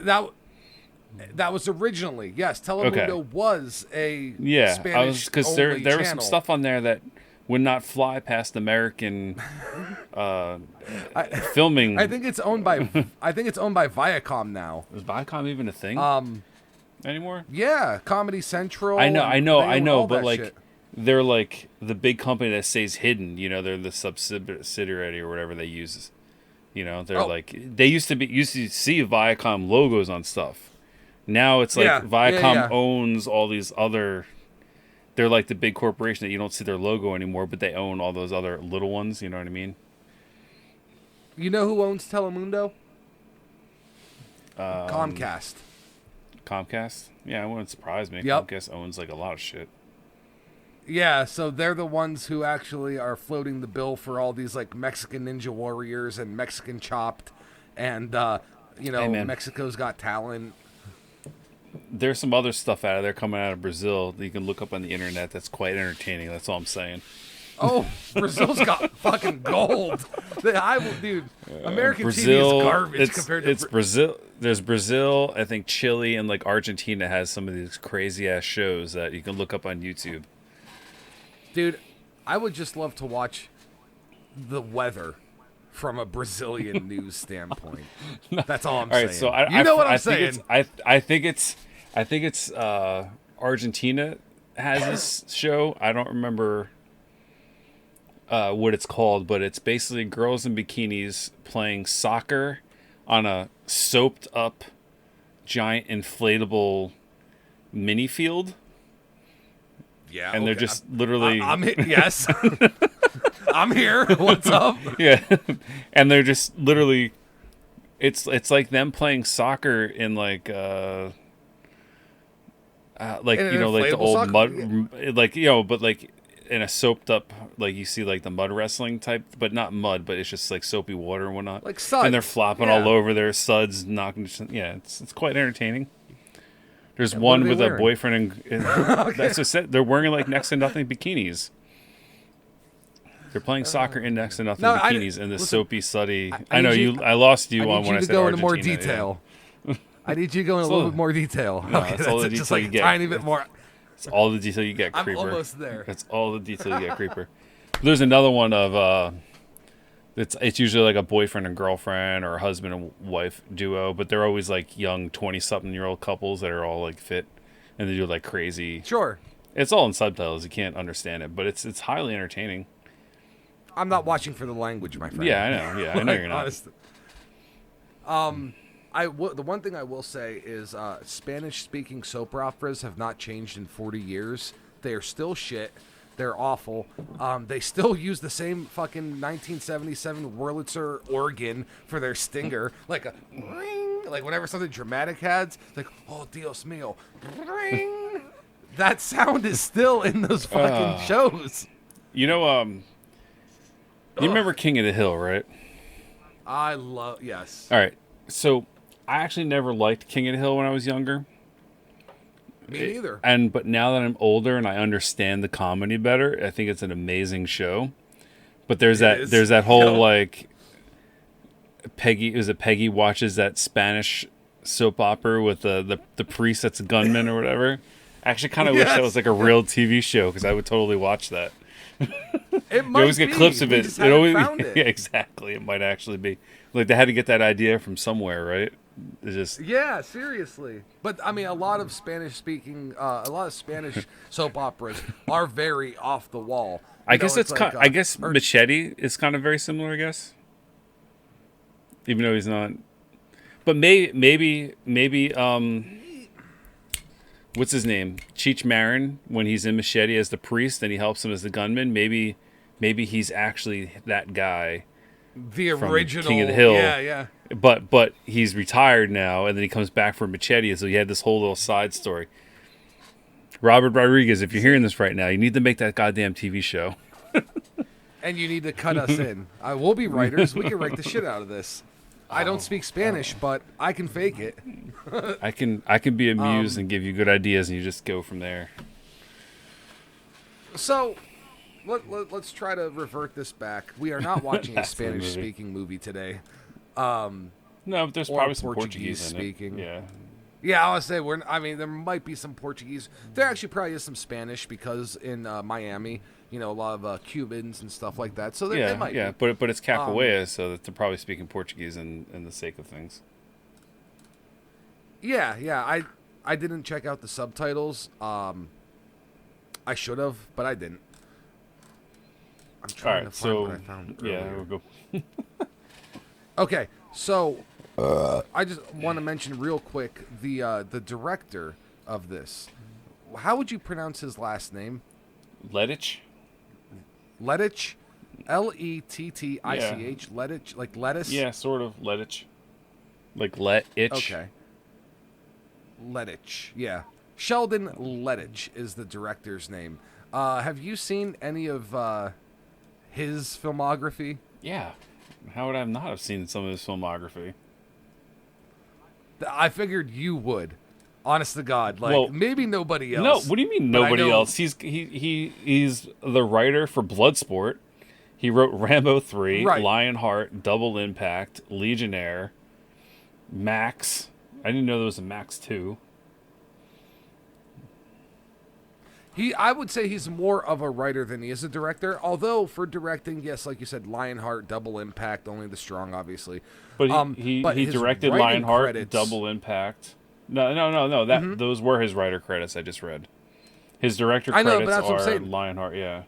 That was originally, yes. Telemundo was a Spanish because there was some stuff on there that would not fly past American filming. I think it's owned by Viacom now. Is Viacom even a thing anymore? Yeah, Comedy Central. I know, but shit. They're like the big company that stays hidden. They're the subsidiary or whatever they use. They're they used to see Viacom logos on stuff. Now it's like Viacom owns all these other. They're like the big corporation that you don't see their logo anymore, but they own all those other little ones. You know what I mean? You know who owns Telemundo? Comcast. Comcast? Yeah, it wouldn't surprise me. Yep. Comcast owns a lot of shit. Yeah, so they're the ones who actually are floating the bill for all these Mexican Ninja Warriors and Mexican Chopped, and Mexico's Got Talent. There's some other stuff out of there coming out of Brazil that you can look up on the internet that's quite entertaining. That's all I'm saying. Oh, Brazil's got fucking gold. Dude, American Brazil, TV is garbage compared to... It's Brazil. There's Brazil, I think Chile, and Argentina has some of these crazy-ass shows that you can look up on YouTube. Dude, I would just love to watch the weather from a Brazilian news standpoint. That's all I'm saying. All right, so you know what I'm saying? I think it's Argentina has this show. I don't remember what it's called, but it's basically girls in bikinis playing soccer on a soaped up giant inflatable mini field. Yeah, and they're just literally. Yes, I'm here. What's up? Yeah, and they're just literally. It's like them playing soccer in like you know, like the old soccer? Mud, like, you know, but like in a soaped up, like you see like the mud wrestling type, but not mud, but it's just like soapy water and whatnot. Like suds. And they're flopping all over their suds, knocking. Yeah, it's quite entertaining. There's one with a boyfriend and okay. That's just it. They're wearing like next to nothing bikinis. They're playing soccer in next to nothing bikinis in this soapy, suddy. I know you. I lost you on when I said Argentina. I need you to go into more detail. Yeah. I need you to go into a little bit more detail. No, okay, that's all the detail you get. Tiny bit more. It's all the detail you get, Creeper. I'm almost there. That's all the detail you get, Creeper. There's another one of it's usually like a boyfriend and girlfriend or a husband and wife duo, but they're always like young 20-something-year-old couples that are all like fit, and they do like crazy. Sure. It's all in subtitles. You can't understand it, but it's highly entertaining. I'm not watching for the language, my friend. Yeah, I know. Yeah, I know you're not. The one thing I will say is Spanish-speaking soap operas have not changed in 40 years. They are still shit. They're awful. They still use the same fucking 1977 Wurlitzer organ for their stinger, like a ring, like whenever something dramatic has, like, oh Dios mío, ring. That sound is still in those fucking shows. You know, you remember King of the Hill, right? Yes. All right. So I actually never liked King of the Hill when I was younger. Me neither. But now that I'm older and I understand the comedy better, I think it's an amazing show. But there's that whole like Peggy watches that Spanish soap opera with the priest that's a gunman or whatever. I actually kind of wish that was like a real TV show because I would totally watch that. It might you always get clips of it. Just haven't found it. Yeah, exactly. It might actually be like they had to get that idea from somewhere, right? Yeah, seriously. But I mean, a lot of Spanish soap operas are very off the wall. I guess Machete is kind of very similar. I guess, even though he's not. But maybe what's his name? Cheech Marin, when he's in Machete as the priest and he helps him as the gunman. Maybe he's actually that guy. The original King of the Hill. Yeah. But he's retired now, and then he comes back for Machete, so he had this whole little side story. Robert Rodriguez, if you're hearing this right now, you need to make that goddamn TV show. And you need to cut us in. We'll be writers. We can write the shit out of this. I don't speak Spanish, but I can fake it. I can be amused and give you good ideas, and you just go from there. So, let's try to revert this back. We are not watching a Spanish-speaking movie today. No, but there's probably some Portuguese speaking. Yeah, I would say there might be some Portuguese. There actually probably is some Spanish because in Miami, a lot of Cubans and stuff like that. So there might be. But it's Capoeira, so that they're probably speaking Portuguese in the sake of things. Yeah. I didn't check out the subtitles. I should have, but I didn't. I'm trying to find what I found earlier. We'll go. Okay, so I just want to mention real quick the director of this. How would you pronounce his last name? Lettich? Lettich? Lettich? Lettich? Like lettuce? Yeah, sort of. Lettich. Like Lettich. Okay. Lettich, yeah. Sheldon Lettich is the director's name. Have you seen any of his filmography? Yeah. How would I not have seen some of his filmography? I figured you would. Honest to God, maybe nobody else. No, what do you mean nobody else? He's the writer for Bloodsport. He wrote Rambo 3, right. Lionheart, Double Impact, Legionnaire, Max. I didn't know there was a Max 2. I would say he's more of a writer than he is a director. Although for directing, yes, like you said, Lionheart, Double Impact, Only the Strong, obviously. But he directed Lionheart, credits, Double Impact. No. Those were his writer credits I just read. His director credits are Lionheart, yeah.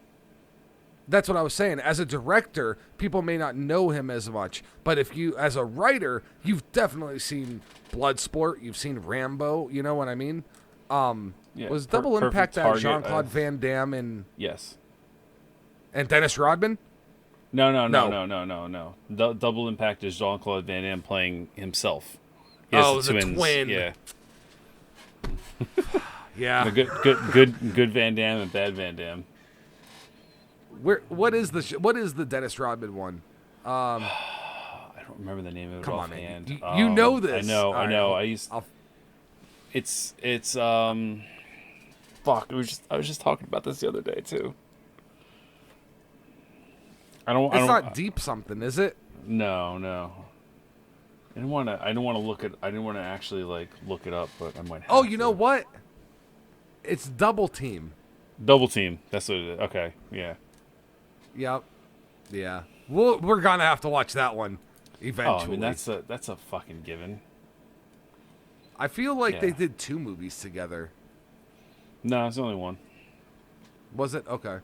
That's what I was saying. As a director, people may not know him as much, but if you, as a writer, you've definitely seen Bloodsport, you've seen Rambo. You know what I mean? Was Double Impact that Jean-Claude Van Damme and yes, and Dennis Rodman? No. Double Impact is Jean-Claude Van Damme playing himself. The twin. Yeah. Yeah. Good Van Damme and bad Van Damme. What is the Dennis Rodman one? I don't remember the name of it offhand. You know this. I know. It's fuck. I was just talking about this the other day too. It's not deep something, is it? No. I didn't want to actually like look it up, but I might have Oh, you know what? It's Double Team. Double Team. That's what it is. Okay. Yeah. Yep. Yeah. We're gonna have to watch that one eventually. Oh, I mean that's a fucking given. I feel like they did 2 movies together. No, it's only one. Was it? Okay.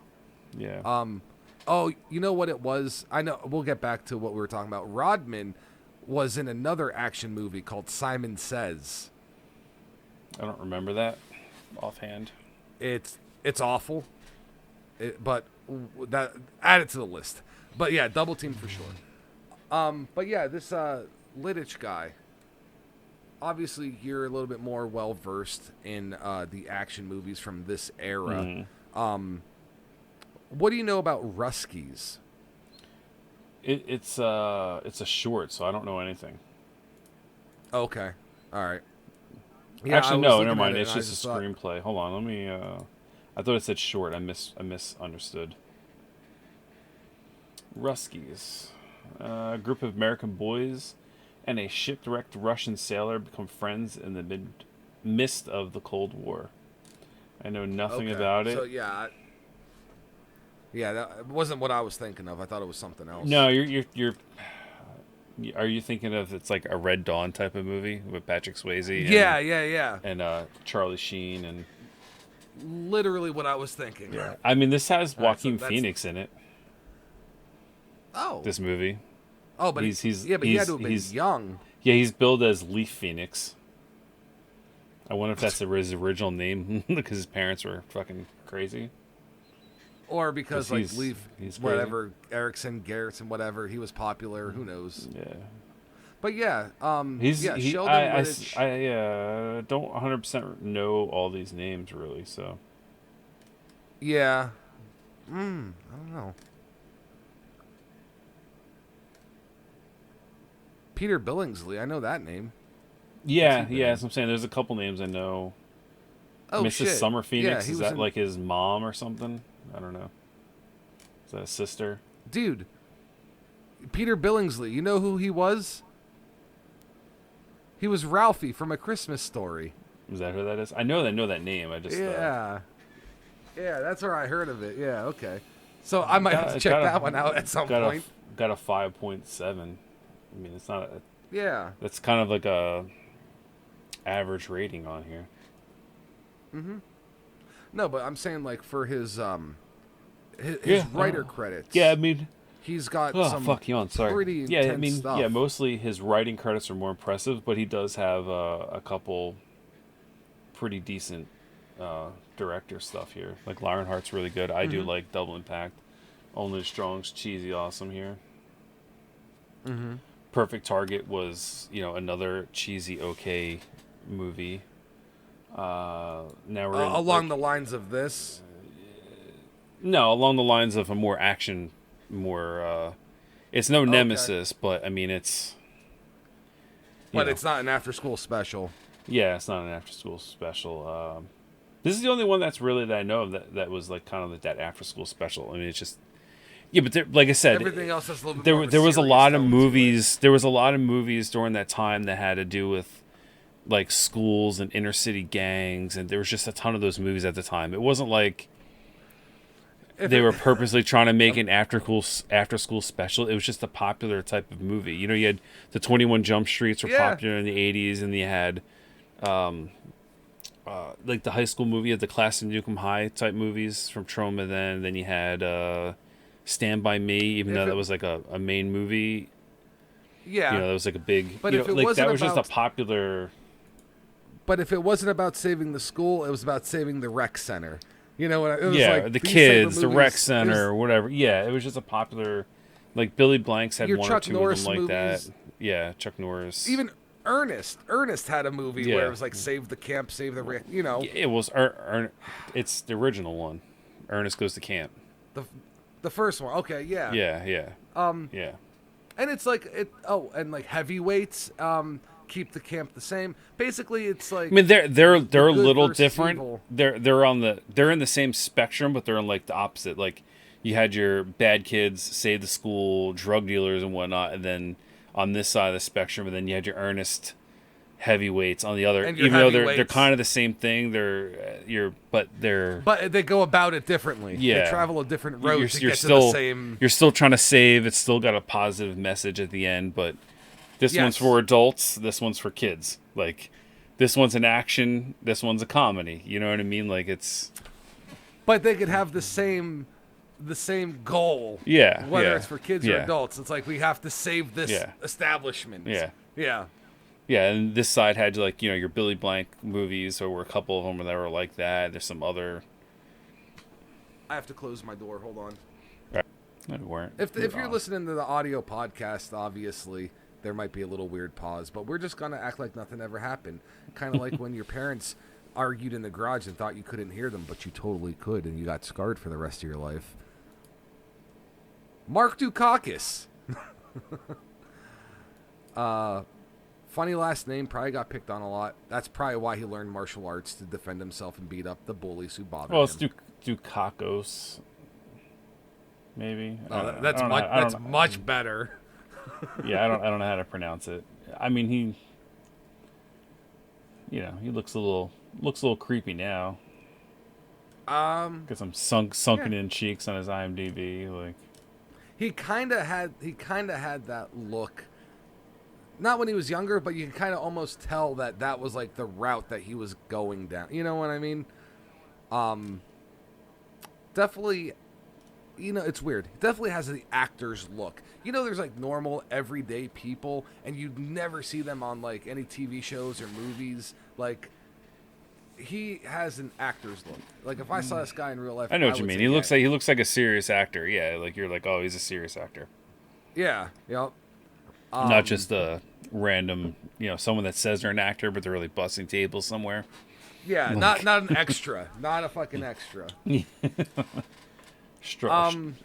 Yeah. Oh, you know what it was? I know. We'll get back to what we were talking about. Rodman was in another action movie called Simon Says. I don't remember that offhand. It's awful. But that add it to the list. But yeah, Double Team for sure. But yeah, this Littich guy. Obviously, you're a little bit more well versed in the action movies from this era. Mm-hmm. What do you know about Ruskies? It's a short, so I don't know anything. Okay, all right. Yeah, actually, no, never mind. It's just a screenplay. Hold on, let me. I thought it said short. I misunderstood. Ruskies, a group of American boys and a shipwrecked Russian sailor become friends in the midst of the Cold War. I know nothing about it. So yeah, that wasn't what I was thinking of. I thought it was something else. No, you're. Are you thinking of it's like a Red Dawn type of movie with Patrick Swayze? Yeah. And Charlie Sheen and. Literally what I was thinking. Yeah. I mean, this has Joaquin Phoenix in it. Oh. This movie. Oh, but he had to have been young. Yeah, he's billed as Leaf Phoenix. I wonder if that's his original name because his parents were fucking crazy. Or because like Leaf, whatever, Erickson, Garrison, whatever, he was popular. Who knows? Yeah. But yeah, Sheldon Littich. I don't 100% know all these names really, so. Yeah. I don't know. Peter Billingsley, I know that name. Yeah, that's what I'm saying. There's a couple names I know. Oh, Mrs. shit. Summer Phoenix, is that like his mom or something? I don't know. Is that a sister? Dude, Peter Billingsley, you know who he was? He was Ralphie from A Christmas Story. Is that who that is? I know that name. I just yeah, that's where I heard of it. Yeah, okay. So I might have to check that one out at some point. Got a 5.7. I mean, it's not. Yeah. That's kind of like a average rating on here. Mm-hmm. No, but I'm saying like for his writer credits. Yeah, I mean. He's got some pretty intense stuff. Yeah, mostly his writing credits are more impressive, but he does have a couple pretty decent director stuff here. Like Lionheart's really good. I do like Double Impact. Only Strong's cheesy awesome here. Mm-hmm. Perfect Target was, another cheesy okay movie. Now we're along the lines of this. No, along the lines of a more action. It's no Nemesis, but I mean it's. But it's not an after-school special. Yeah, it's not an after-school special. This is the only one that's really that I know of that was like kind of like that after-school special. I mean, it's just. Yeah, but like I said, everything else is a little bit there was a lot of movies. There was a lot of movies during that time that had to do with like schools and inner city gangs, and there was just a ton of those movies at the time. It wasn't like they were purposely trying to make an after school special. It was just a popular type of movie. You know, you had the 21 Jump Streets were popular in the 80s, and you had like the high school movie, the Class of Nukem High type movies from Trauma. Then you had Stand By Me, even though that was like a main movie. Yeah, you know, that was like a big. But you if know, it like wasn't that was about, just a popular. But if it wasn't about saving the school, it was about saving the rec center. You know what? It was like the kids, the rec center, or whatever. Yeah, it was just a popular. Like Billy Blanks had one or two of them like that. Yeah, Chuck Norris. Even Ernest had a movie where it was like save the camp, save the rec. You know, it was. It's the original one. Ernest Goes to Camp. The first one. Okay, yeah. Yeah. Yeah. And it's like and like Heavyweights. Keep the camp the same. Basically, it's like, I mean, they're a little different. Evil. They're in the same spectrum, but they're on like the opposite. Like you had your bad kids, save the school, drug dealers and whatnot, and then on this side of the spectrum, and then you had your earnest heavyweights on the other. Even though they're kind of the same thing, but they go about it differently. Yeah, they travel a different road to get to still, the same. You're still trying to save. It's still got a positive message at the end, but. This one's for adults. This one's for kids. Like, this one's an action. This one's a comedy. You know what I mean? Like, it's. But they could have the same goal. Yeah. Whether it's for kids or adults, it's like we have to save this establishment. Yeah. Yeah. Yeah, and this side had like your Billy Blank movies, or were a couple of them that were like that. There's some other. I have to close my door. Hold on. Right. No, we weren't. If you're listening to the audio podcast, obviously. There might be a little weird pause, but we're just going to act like nothing ever happened. Kind of like when your parents argued in the garage and thought you couldn't hear them, but you totally could, and you got scarred for the rest of your life. Mark Dukakis. Funny last name, probably got picked on a lot. That's probably why he learned martial arts to defend himself and beat up the bullies who bothered him. Well, it's Dukakos, maybe. That's much better. Yeah, I don't know how to pronounce it. I mean, he looks a little creepy now. Got some sunken in cheeks on his IMDb. Like he kind of had that look. Not when he was younger, but you can kind of almost tell that was like the route that he was going down. You know what I mean? Definitely. It's weird. It definitely has the actor's look. There's like normal, everyday people, and you never see them on like any TV shows or movies. Like, he has an actor's look. Like, if I saw this guy in real life, I know what you mean. He looks like a serious actor. Yeah, like you're like, oh, he's a serious actor. Yeah. Yep. Not just a random, someone that says they're an actor, but they're really busting tables somewhere. Yeah, not an extra, not a fucking extra.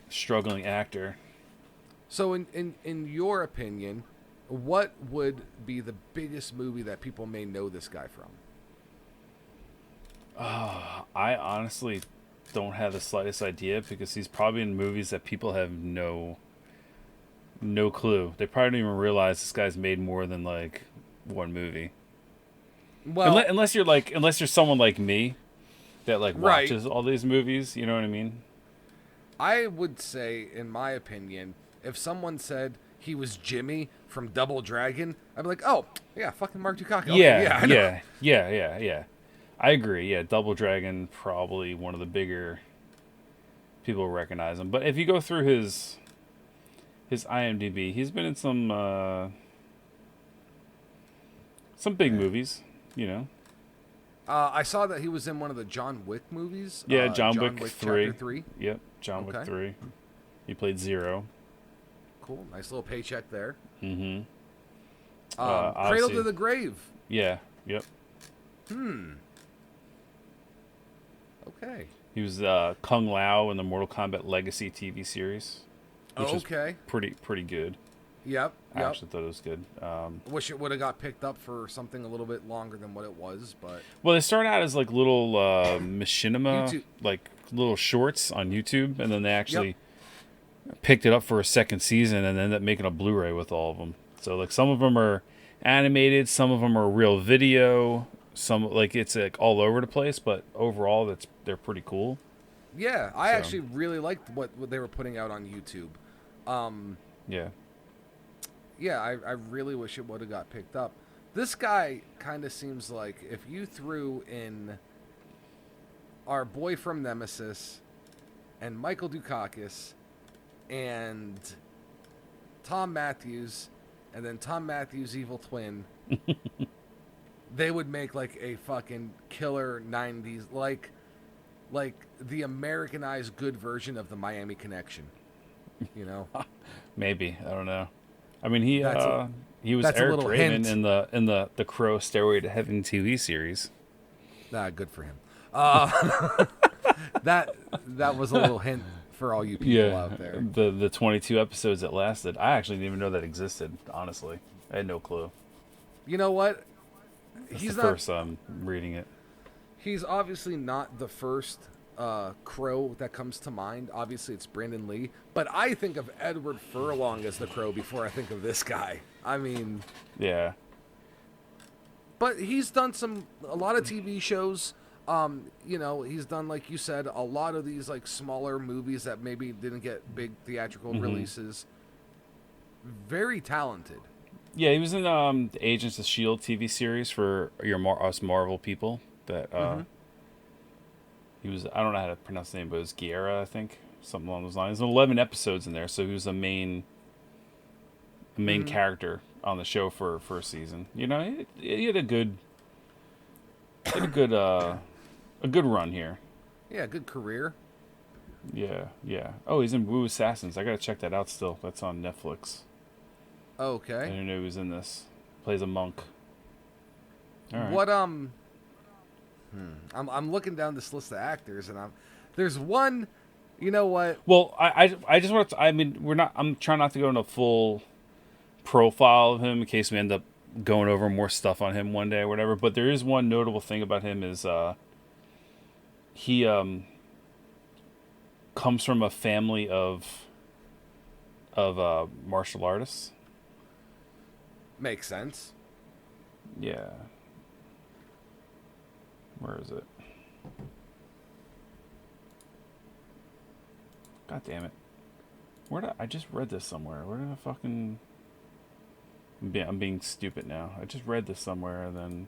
Struggling actor. So in your opinion, what would be the biggest movie that people may know this guy from? I honestly don't have the slightest idea, because he's probably in movies that people have no clue. They probably don't even realize this guy's made more than like one movie. Well, unless you're someone like me that like watches all these movies, you know what I mean? I would say, in my opinion, if someone said he was Jimmy from Double Dragon, I'd be like, oh, yeah, fucking Mark Dukakis. Okay, yeah. I agree. Yeah, Double Dragon, probably one of the bigger people recognize him. But if you go through his IMDb, he's been in some big movies, I saw that he was in one of the John Wick movies. Yeah, John Wick 3. Chapter 3. Yep, John Wick 3. He played Zero. Cool, nice little paycheck there. Mm-hmm. Cradle to the Grave. Yeah, yep. Okay. He was Kung Lao in the Mortal Kombat Legacy TV series. Which is pretty good. Yep. I actually thought it was good. Wish it would have got picked up for something a little bit longer than what it was, but... Well, they started out as like little machinima, like little shorts on YouTube, and then they actually picked it up for a second season and ended up making a Blu-ray with all of them. So like some of them are animated. Some of them are real video. Some like it's like all over the place, but overall, they're pretty cool. Yeah, I actually really liked what they were putting out on YouTube. Yeah. Yeah, I really wish it would have got picked up. This guy kind of seems like if you threw in our boy from Nemesis and Michael Dukakis and Tom Matthews and then Tom Matthews' evil twin, they would make like a fucking killer 90s, like the Americanized good version of the Miami Connection, you know? Maybe, I don't know. I mean, he was Eric Draven hint. in the Crow Stairway to Heaven TV series. Good for him. That was a little hint for all you people out there. The 22 episodes that lasted. I actually didn't even know that existed. Honestly, I had no clue. You know what? He's the first I'm reading it. He's obviously not the first Crow that comes to mind. Obviously, it's Brandon Lee, but I think of Edward Furlong as the Crow before I think of this guy. I mean, yeah. But he's done a lot of TV shows. You know, he's done, like you said, a lot of these like smaller movies that maybe didn't get big theatrical releases. Very talented. Yeah, he was in the Agents of S.H.I.E.L.D. TV series for us Marvel people. That he was, I don't know how to pronounce the name, but it was Guerra, I think, something along those lines. There's 11 episodes in there, so he was a main character on the show for a season. You know, he had a good run here. Yeah, good career. Yeah. Oh, he's in Wu Assassins. I gotta check that out still. That's on Netflix. Okay. I didn't know he was in this. Plays a monk. All right. What I'm looking down this list of actors, and there's one. You know what? Well, I just want to. I mean, I'm trying not to go into a full profile of him in case we end up going over more stuff on him one day or whatever. But there is one notable thing about him is he comes from a family of martial artists. Makes sense. Yeah. Where is it? God damn it. I just read this somewhere. Where did I fucking... I'm being stupid now. I just read this somewhere and then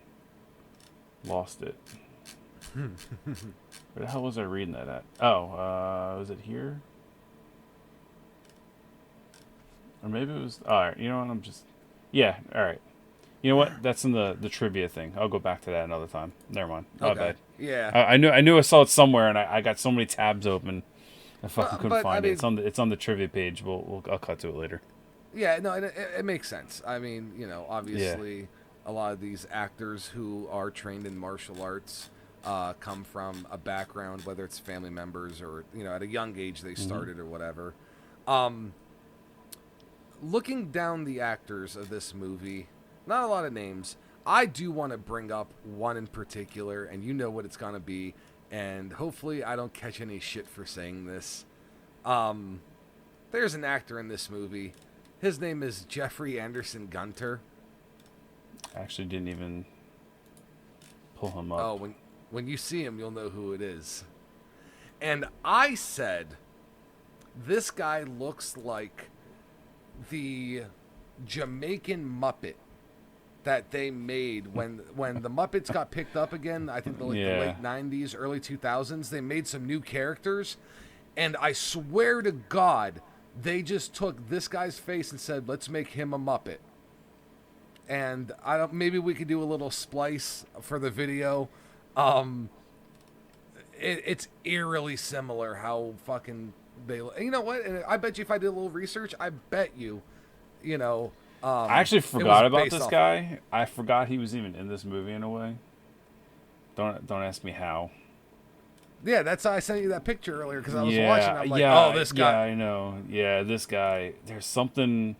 lost it. Where the hell was I reading that at? Oh, was it here? Or maybe it was... Alright, you know what? Yeah, alright. You know what? That's in the trivia thing. I'll go back to that another time. Never mind. My bad. Yeah. I knew I saw it somewhere, and I got so many tabs open. I fucking couldn't find it. It's on the trivia page. I'll cut to it later. Yeah, no, it makes sense. I mean, you know, obviously, a lot of these actors who are trained in martial arts come from a background, whether it's family members or, you know, at a young age they started or whatever. Looking down the actors of this movie, not a lot of names. I do want to bring up one in particular, and you know what it's going to be, and hopefully I don't catch any shit for saying this. There's an actor in this movie. His name is Jeffrey Anderson Gunter. I actually didn't even pull him up. Oh, when you see him, you'll know who it is. And I said, this guy looks like the Jamaican Muppet that they made when the Muppets got picked up again. I think the late 90s, early 2000s. They made some new characters, and I swear to God, they just took this guy's face and said, "Let's make him a Muppet." And maybe we could do a little splice for the video. It's eerily similar how fucking they. You know what? And I bet you if I did a little research, I bet you know. I actually forgot about this guy. I forgot he was even in this movie in a way. Don't ask me how. Yeah, that's how I sent you that picture earlier because I was watching. I'm like, oh, this guy. Yeah, I know. Yeah, this guy. There's something.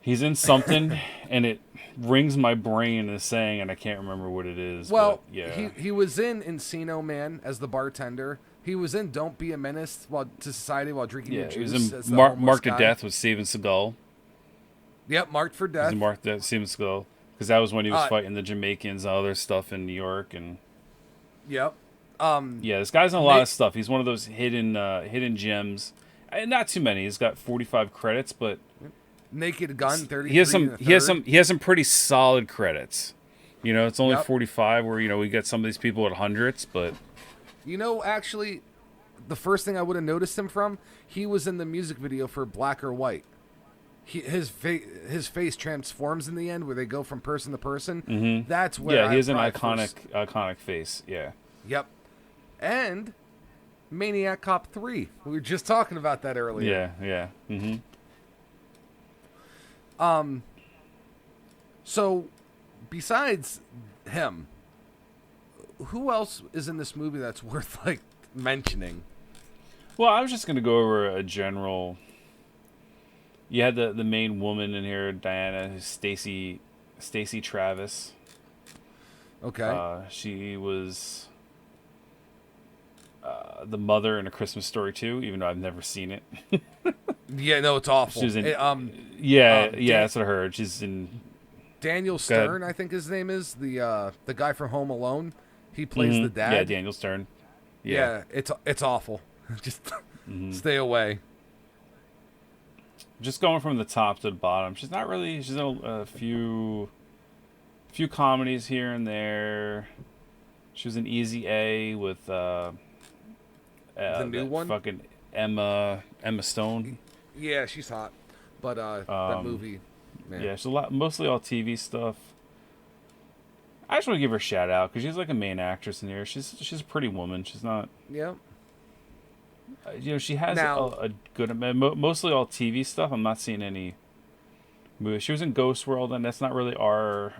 He's in something, and it rings my brain as saying, and I can't remember what it is. Well, but yeah. he was in Encino Man as the bartender. He was in Don't Be a Menace to Society while drinking your juice. He was in Marked to Death with Steven Seagal. Yep, marked for death. He's marked that seems to because that was when he was fighting the Jamaicans and other stuff in New York and. Yep. Yeah, this guy's in a lot of stuff. He's one of those hidden gems. Not too many. He's got 45 credits, but Naked Gun 33. He has some pretty solid credits. You know, it's only 45 where we get some of these people at hundreds, but actually, the first thing I would have noticed him from, he was in the music video for Black or White. His face transforms in the end, where they go from person to person. Mm-hmm. That's where he has an iconic face. Yeah. Yep. And Maniac Cop 3. We were just talking about that earlier. Yeah. Mm-hmm. So, besides him, who else is in this movie that's worth mentioning? Well, I was just gonna go over a general. You had the main woman in here, Diana, who's Stacy Travis. Okay. She was the mother in A Christmas Story 2, even though I've never seen it. Yeah, no, it's awful. She's in. That's what I heard. She's in. Daniel Stern, I think his name is the guy from Home Alone. He plays the dad. Yeah, Daniel Stern. Yeah, it's awful. Just stay away. Just going from the top to the bottom. She's not really. She's in a few comedies here and there. She was in Easy A with the new one, fucking Emma Stone. Yeah, she's hot. But that movie, man. Yeah, she's mostly all TV stuff. I just want to give her a shout out because she's like a main actress in here. She's a pretty woman. She's not. Yeah. She has a good mostly all TV stuff. I'm not seeing any movies. She was in Ghost World, and that's not really our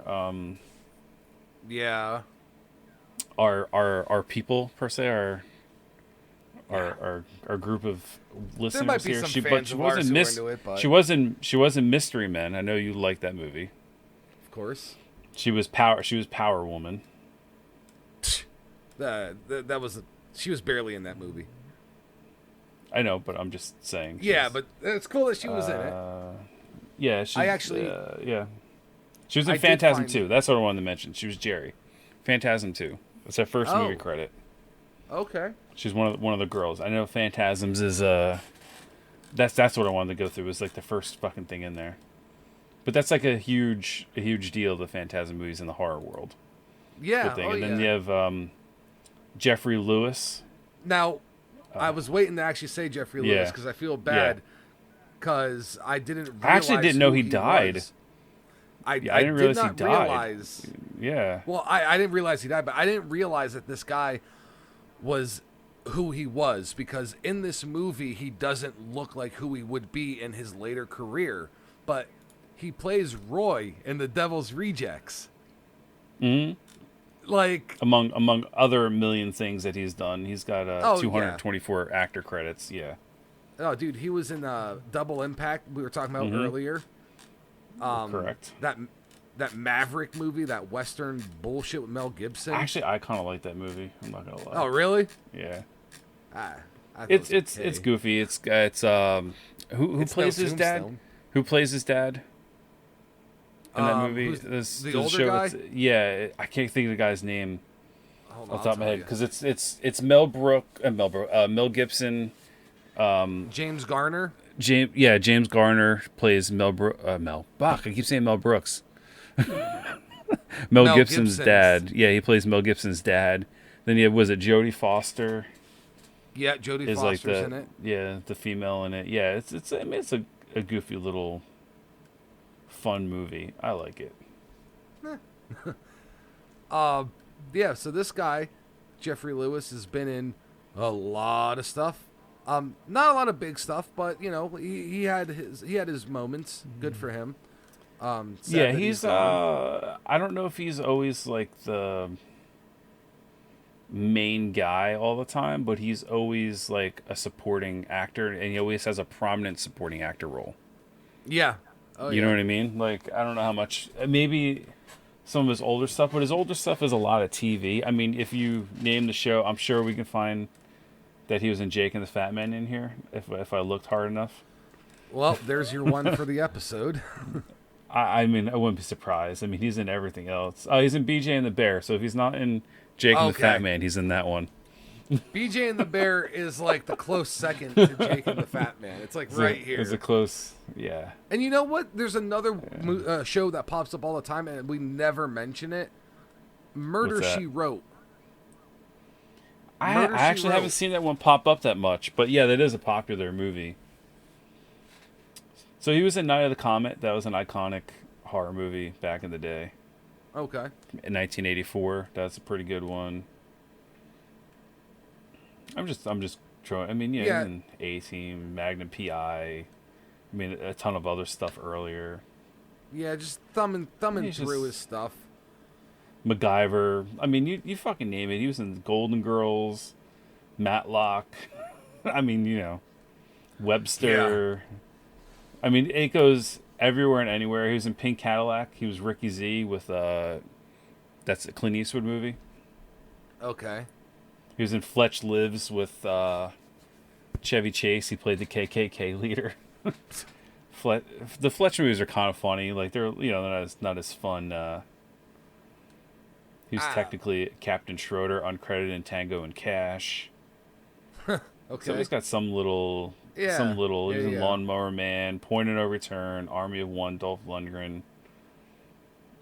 our people per se. Our group of listeners there might be here. Some fans of ours who are into it, but... She was in Mystery Men. I know you like that movie. Of course. She was Power Woman. She was barely in that movie. I know, but I'm just saying. Yeah, but it's cool that she was in it. Yeah, she was in Phantasm 2. That's what I wanted to mention. She was Jerry. Phantasm 2. That's her first movie credit. Okay. She's one of the girls. I know Phantasms is that's what I wanted to go through. Was like the first fucking thing in there. But that's like a huge deal. The Phantasm movies in the horror world. Yeah. And then you have Jeffrey Lewis. Now, I was waiting to actually say Jeffrey Lewis because I feel bad because I didn't realize I actually didn't know he died. Was. I didn't realize he died. Yeah. Well, I didn't realize he died, but I didn't realize that this guy was who he was because in this movie he doesn't look like who he would be in his later career, but he plays Roy in The Devil's Rejects. Mm-hmm. Like among other million things that he's done, he's got 224 actor credits. Yeah. Oh, dude, he was in Double Impact we were talking about earlier. Correct. That Maverick movie, that Western bullshit with Mel Gibson. Actually, I kind of like that movie. I'm not gonna lie. Oh, really? Yeah. It's goofy. Who plays his dad? Who plays his dad? In that movie, the older guy. I can't think of the guy's name off the top of my head because it's Mel Gibson. James Garner. James Garner plays Mel. Fuck, I keep saying Mel Brooks. Mel Gibson's dad. Yeah, he plays Mel Gibson's dad. Then was it Jodie Foster? Yeah, Jodie Foster's in it. Yeah, the female in it. Yeah, it's a goofy little fun movie. I like it. So this guy, Jeffrey Lewis, has been in a lot of stuff. Not a lot of big stuff, but he had his moments. Good for him. He's I don't know if he's always like the main guy all the time, but he's always like a supporting actor, and he always has a prominent supporting actor role. Yeah. You know what I mean? Like, I don't know how much, maybe some of his older stuff, but his older stuff is a lot of TV. I mean, if you name the show, I'm sure we can find that he was in Jake and the Fat Man in here, if I looked hard enough. Well, there's your one for the episode. I mean, I wouldn't be surprised. I mean, he's in everything else. He's in BJ and the Bear. So if he's not in Jake and the Fat Man, he's in that one. BJ and the Bear is like the close second to Jake and the Fat Man. It's like right here. It's a close, yeah. And you know what? There's another show that pops up all the time, and we never mention it. Murder, She Wrote. I actually haven't seen that one pop up that much, but yeah, that is a popular movie. So he was in Night of the Comet. That was an iconic horror movie back in the day. Okay. In 1984, that's a pretty good one. I'm just trying. I mean, yeah. And A-Team, Magnum PI. I mean, a ton of other stuff earlier. Yeah, just thumbing through his stuff. MacGyver. I mean, you fucking name it. He was in Golden Girls, Matlock. I mean, Webster. Yeah. I mean, it goes everywhere and anywhere. He was in Pink Cadillac. He was Ricky Z with that's a Clint Eastwood movie. Okay. He was in Fletch Lives with Chevy Chase. He played the KKK leader. The Fletch movies are kind of funny. Like they're not as fun. He was technically Captain Schroeder, uncredited in Tango and Cash. Okay. So he's got some little. He was in Lawnmower Man, Point of No Return, Army of One, Dolph Lundgren.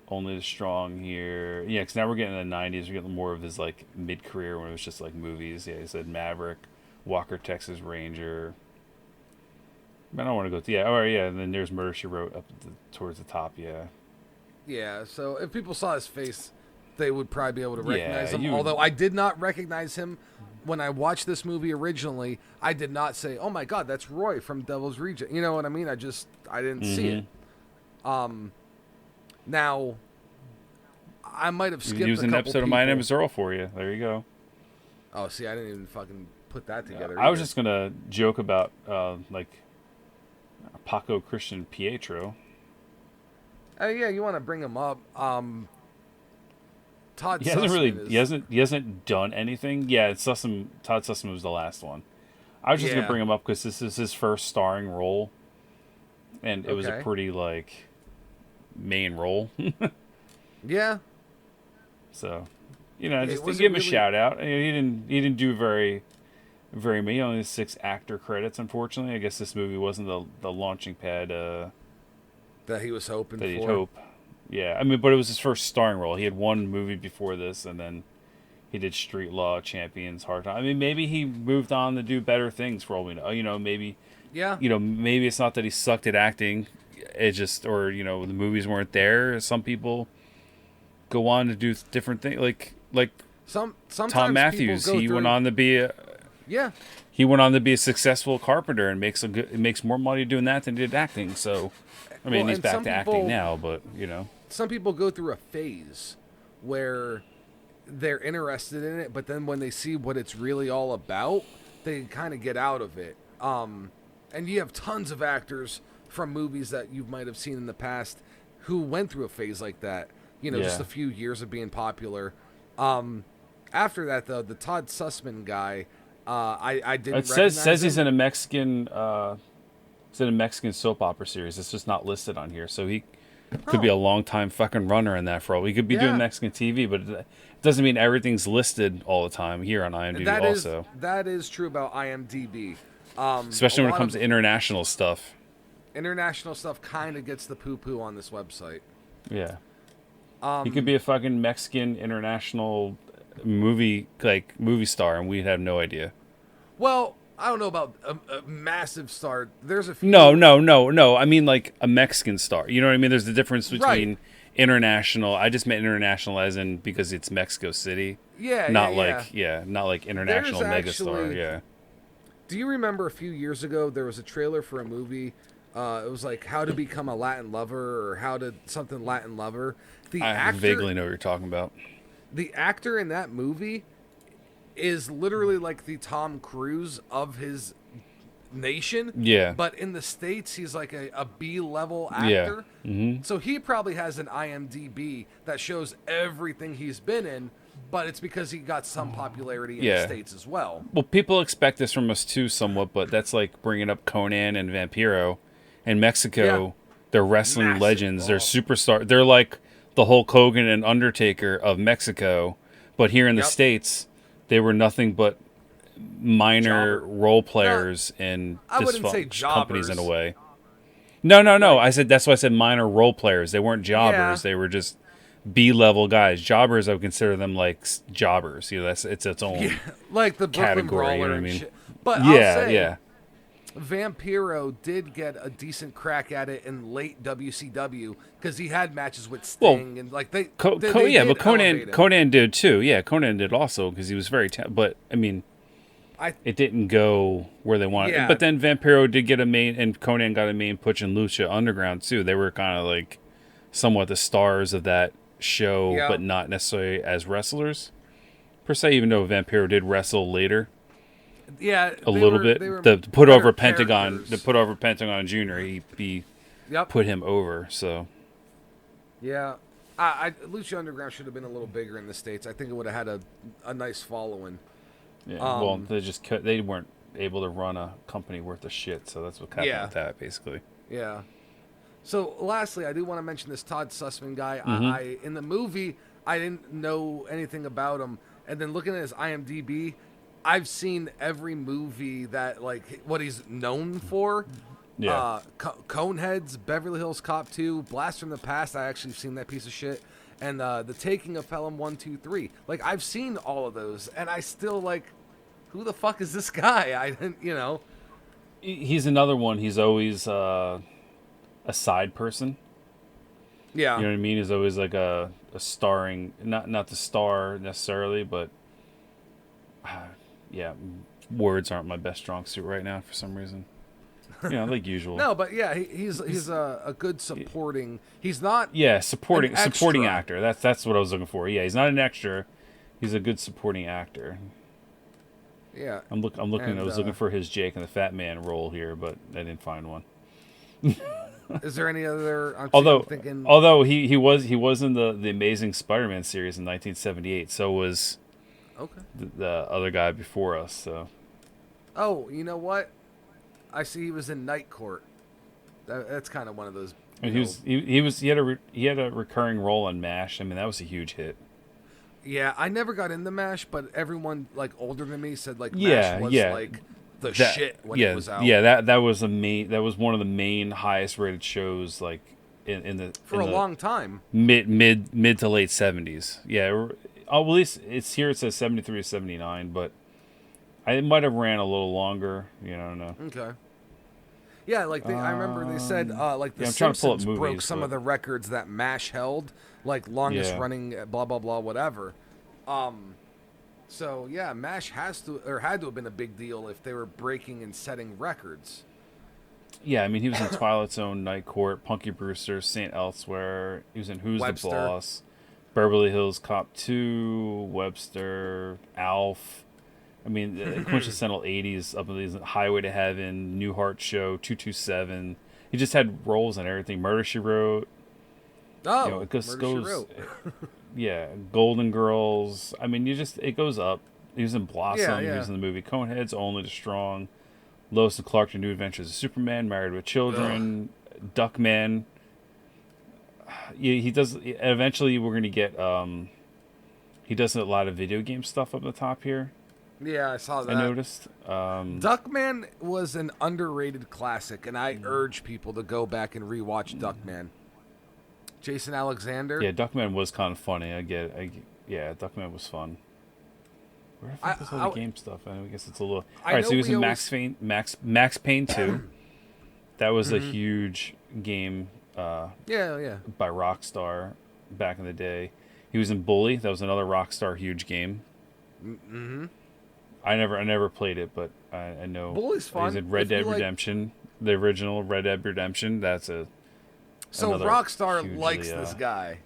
Only the Strong here. Yeah, because now we're getting in the 90s. We're getting more of his like mid-career when it was just like movies. Yeah, he said Maverick, Walker, Texas Ranger. I don't want to go through. Yeah, all right, yeah. And then there's Murder, She Wrote up towards the top. Yeah. Yeah. So if people saw his face, they would probably be able to recognize him. Although I did not recognize him when I watched this movie originally. I did not say, "Oh my God, that's Roy from Devil's Reject." You know what I mean? I didn't see it. Now, I might have skipped. He was in an episode of My Name Is Earl for you. There you go. Oh, see, I didn't even fucking put that together. I was just gonna joke about like Paco Christian Pietro. Oh yeah, you want to bring him up? Todd. He hasn't done anything. Yeah, Todd Sussman was the last one. I was just gonna bring him up because this is his first starring role, and it was a pretty like main role. Yeah. So, just to give him a shout out. He didn't do very many. Only 6 actor credits, unfortunately. I guess this movie wasn't the launching pad that he was hoping for. That he'd hope. Yeah, I mean, but it was his first starring role. He had one movie before this, and then he did Street Law, Champions, Hard Time. I mean, maybe he moved on to do better things for all we know. Maybe. Yeah. Maybe it's not that he sucked at acting. It just, or the movies weren't there. Some people go on to do different things, like sometimes Tom Matthews. He went on to be a successful carpenter and makes more money doing that than he did acting. So, I mean, he's back to acting now, but some people go through a phase where they're interested in it, but then when they see what it's really all about, they kind of get out of it. And you have tons of actors from movies that you might have seen in the past who went through a phase like that. Just a few years of being popular. After that, though, the Todd Sussman guy, I didn't. It says he's in a Mexican. He's in a Mexican soap opera series. It's just not listed on here, so he could be a long time fucking runner in that for all. He could be doing Mexican TV, but it doesn't mean everything's listed all the time here on IMDb. That is true about IMDb. Especially when it comes to international stuff. International stuff kind of gets the poo-poo on this website. Yeah. He could be a fucking Mexican international movie star, and we'd have no idea. Well, I don't know about a massive star. There's a few. No. I mean, like a Mexican star. You know what I mean? There's a difference between international. I just meant international as in because it's Mexico City. Yeah. Not like international megastar. Yeah. Do you remember a few years ago there was a trailer for a movie? It was like How to Become a Latin Lover or How to something Latin Lover. I vaguely know what you're talking about. The actor in that movie is literally like the Tom Cruise of his nation. Yeah. But in the States, he's like a B-level actor. Yeah. Mm-hmm. So he probably has an IMDb that shows everything he's been in, but it's because he got some popularity in the States as well. Well, people expect this from us too somewhat, but that's like bringing up Conan and Vampiro. In Mexico, They're wrestling Massive. legends. They're Oh. superstar. They're like the Hulk Hogan and Undertaker of Mexico, but here in the States, they were nothing but minor role players in I wouldn't say companies in a jobbers. way. No. Like, I said that's why I said minor role players. They weren't jobbers. yeah. They were just B-level guys. Jobbers, I would consider them like jobbers. it's its own Like the Brooklyn category. Brawler You know what I and mean? shit. But I'll Yeah, say, yeah. Vampiro did get a decent crack at it in late WCW because he had matches with Well, Sting and like they but did Conan elevate him. Conan did too. Yeah, Conan did also because he was very. But I mean, it didn't go where they wanted. Yeah. But then Vampiro did get a main, and Conan got a main push in Lucha Underground too. They were kind of like somewhat the stars of that show, but not necessarily as wrestlers per se. Even though Vampiro did wrestle later. Yeah, A little bit. To put over Pentagon Jr., he put him over. So yeah, Lucha Underground should have been a little bigger in the States. I think it would have had a nice following. yeah, well, they weren't able to run a company worth of shit. So that's what happened with that, basically. Yeah. So lastly, I do want to mention this Todd Sussman guy. I in the movie I didn't know anything about him, and then looking at his IMDb. I've seen every movie that, like, what he's known for. Yeah. Coneheads, Beverly Hills Cop 2, Blast from the Past. I actually seen that piece of shit. And The Taking of Pelham 1, 2, 3. Like, I've seen all of those. And I still, like, who the fuck is this guy? I didn't, He's another one. He's always a side person. Yeah. You know what I mean? He's always like a starring, not the star necessarily, but... yeah, words aren't my best strong suit right now for some reason. Like usual. No, but yeah, he's a good supporting. He's not. Yeah, supporting actor. That's what I was looking for. Yeah, he's not an extra. He's a good supporting actor. Yeah. I'm looking. I was looking for his Jake and the Fat Man role here, but I didn't find one. Is there any other? Although he was in the Amazing Spider-Man series in 1978. So was. Okay. The other guy before us, so. Oh, you know what? I see he was in Night Court. That's kind of one of those. And he had a recurring role on MASH. I mean, that was a huge hit. Yeah, I never got into MASH, but everyone like older than me said like MASH was like the shit when it was out. Yeah, that was one of the main highest rated shows like in the long time. Mid to late 70s. Yeah. Oh, well, at least it's here. It says 73 to 79, but it might have ran a little longer. I don't know. Okay. Yeah, like I remember they said like the I'm trying to pull up Simpsons movies, broke some of the records that MASH held, like longest running, blah blah blah, whatever. So yeah, MASH had to have been a big deal if they were breaking and setting records. Yeah, I mean he was in Twilight Zone, Night Court, Punky Brewster, Saint Elsewhere. He was in Who's Webster. the Boss. Beverly Hills Cop 2, Webster, Alf. I mean, the quintessential 80s, up in these Highway to Heaven, Newhart Show, 227. He just had roles in everything. Murder, She Wrote. Oh, it goes, Murder, She Wrote. Yeah, Golden Girls. I mean, it goes up. He was in Blossom. Yeah. He was in the movie Coneheads, Only the Strong. Lois and Clark, The New Adventures of Superman, Married with Children, Duckman. He does. Eventually, we're gonna get. He does a lot of video game stuff up the top here. Yeah, I saw that. I noticed. Duckman was an underrated classic, and I urge people to go back and rewatch Duckman. Jason Alexander. Yeah, Duckman was kind of funny. Yeah, Duckman was fun. Where the fuck is all the game stuff? I guess it's a little. All right, so he was in Max Payne 2. That was a huge game. Yeah. By Rockstar back in the day. He was in Bully. That was another Rockstar huge game. Mm-hmm. I never played it, but I know. Bully's fun. He's in Red Dead Redemption, the original Red Dead Redemption. That's a. So Rockstar likes this guy.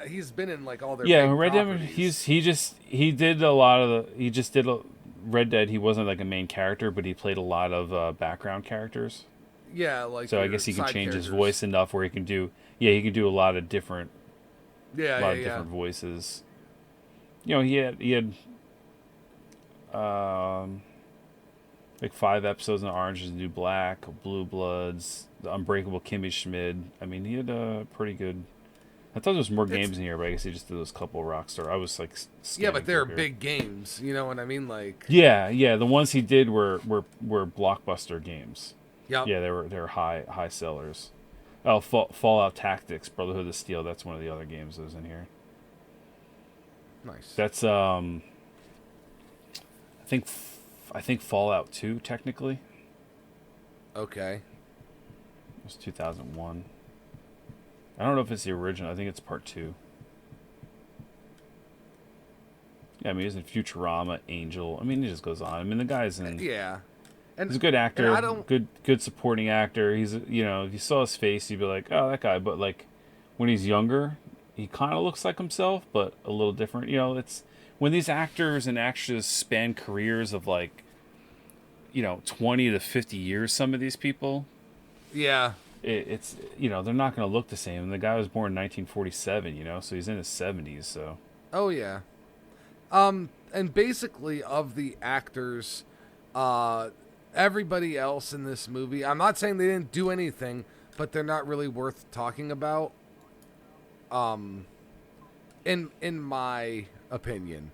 He's been in like all their Red Dead. He did a lot of the. He just did Red Dead. He wasn't like a main character, but he played a lot of background characters. Yeah, like so I guess he can change his voice enough where he can do a lot of different different voices. He had like 5 episodes in Orange Is the New Black, Blue Bloods, The Unbreakable Kimmy Schmid. I mean, he had a pretty good. I thought there was more games in here, but I guess he just did those couple Rockstar. I was like, yeah, but they're big games. You know what I mean? Like, yeah. The ones he did were blockbuster games. Yep. Yeah, they were high sellers. Oh, Fallout Tactics, Brotherhood of Steel. That's one of the other games that was in here. Nice. That's I think Fallout 2 technically. Okay. It was 2001. I don't know if it's the original. I think it's part 2. Yeah, I mean, he's in Futurama, Angel. I mean, it just goes on. I mean, the guy's in. Yeah. And he's a good actor. I don't... Good supporting actor. He's, if you saw his face, you'd be like, oh, that guy. But like, when he's younger, he kind of looks like himself, but a little different. It's when these actors and actresses span careers of like, 20 to 50 years. Some of these people. Yeah. It's they're not going to look the same. And the guy was born in 1947, so he's in his 70s. So. Oh yeah. And basically of the actors, everybody else in this movie, I'm not saying they didn't do anything, but they're not really worth talking about. In my opinion.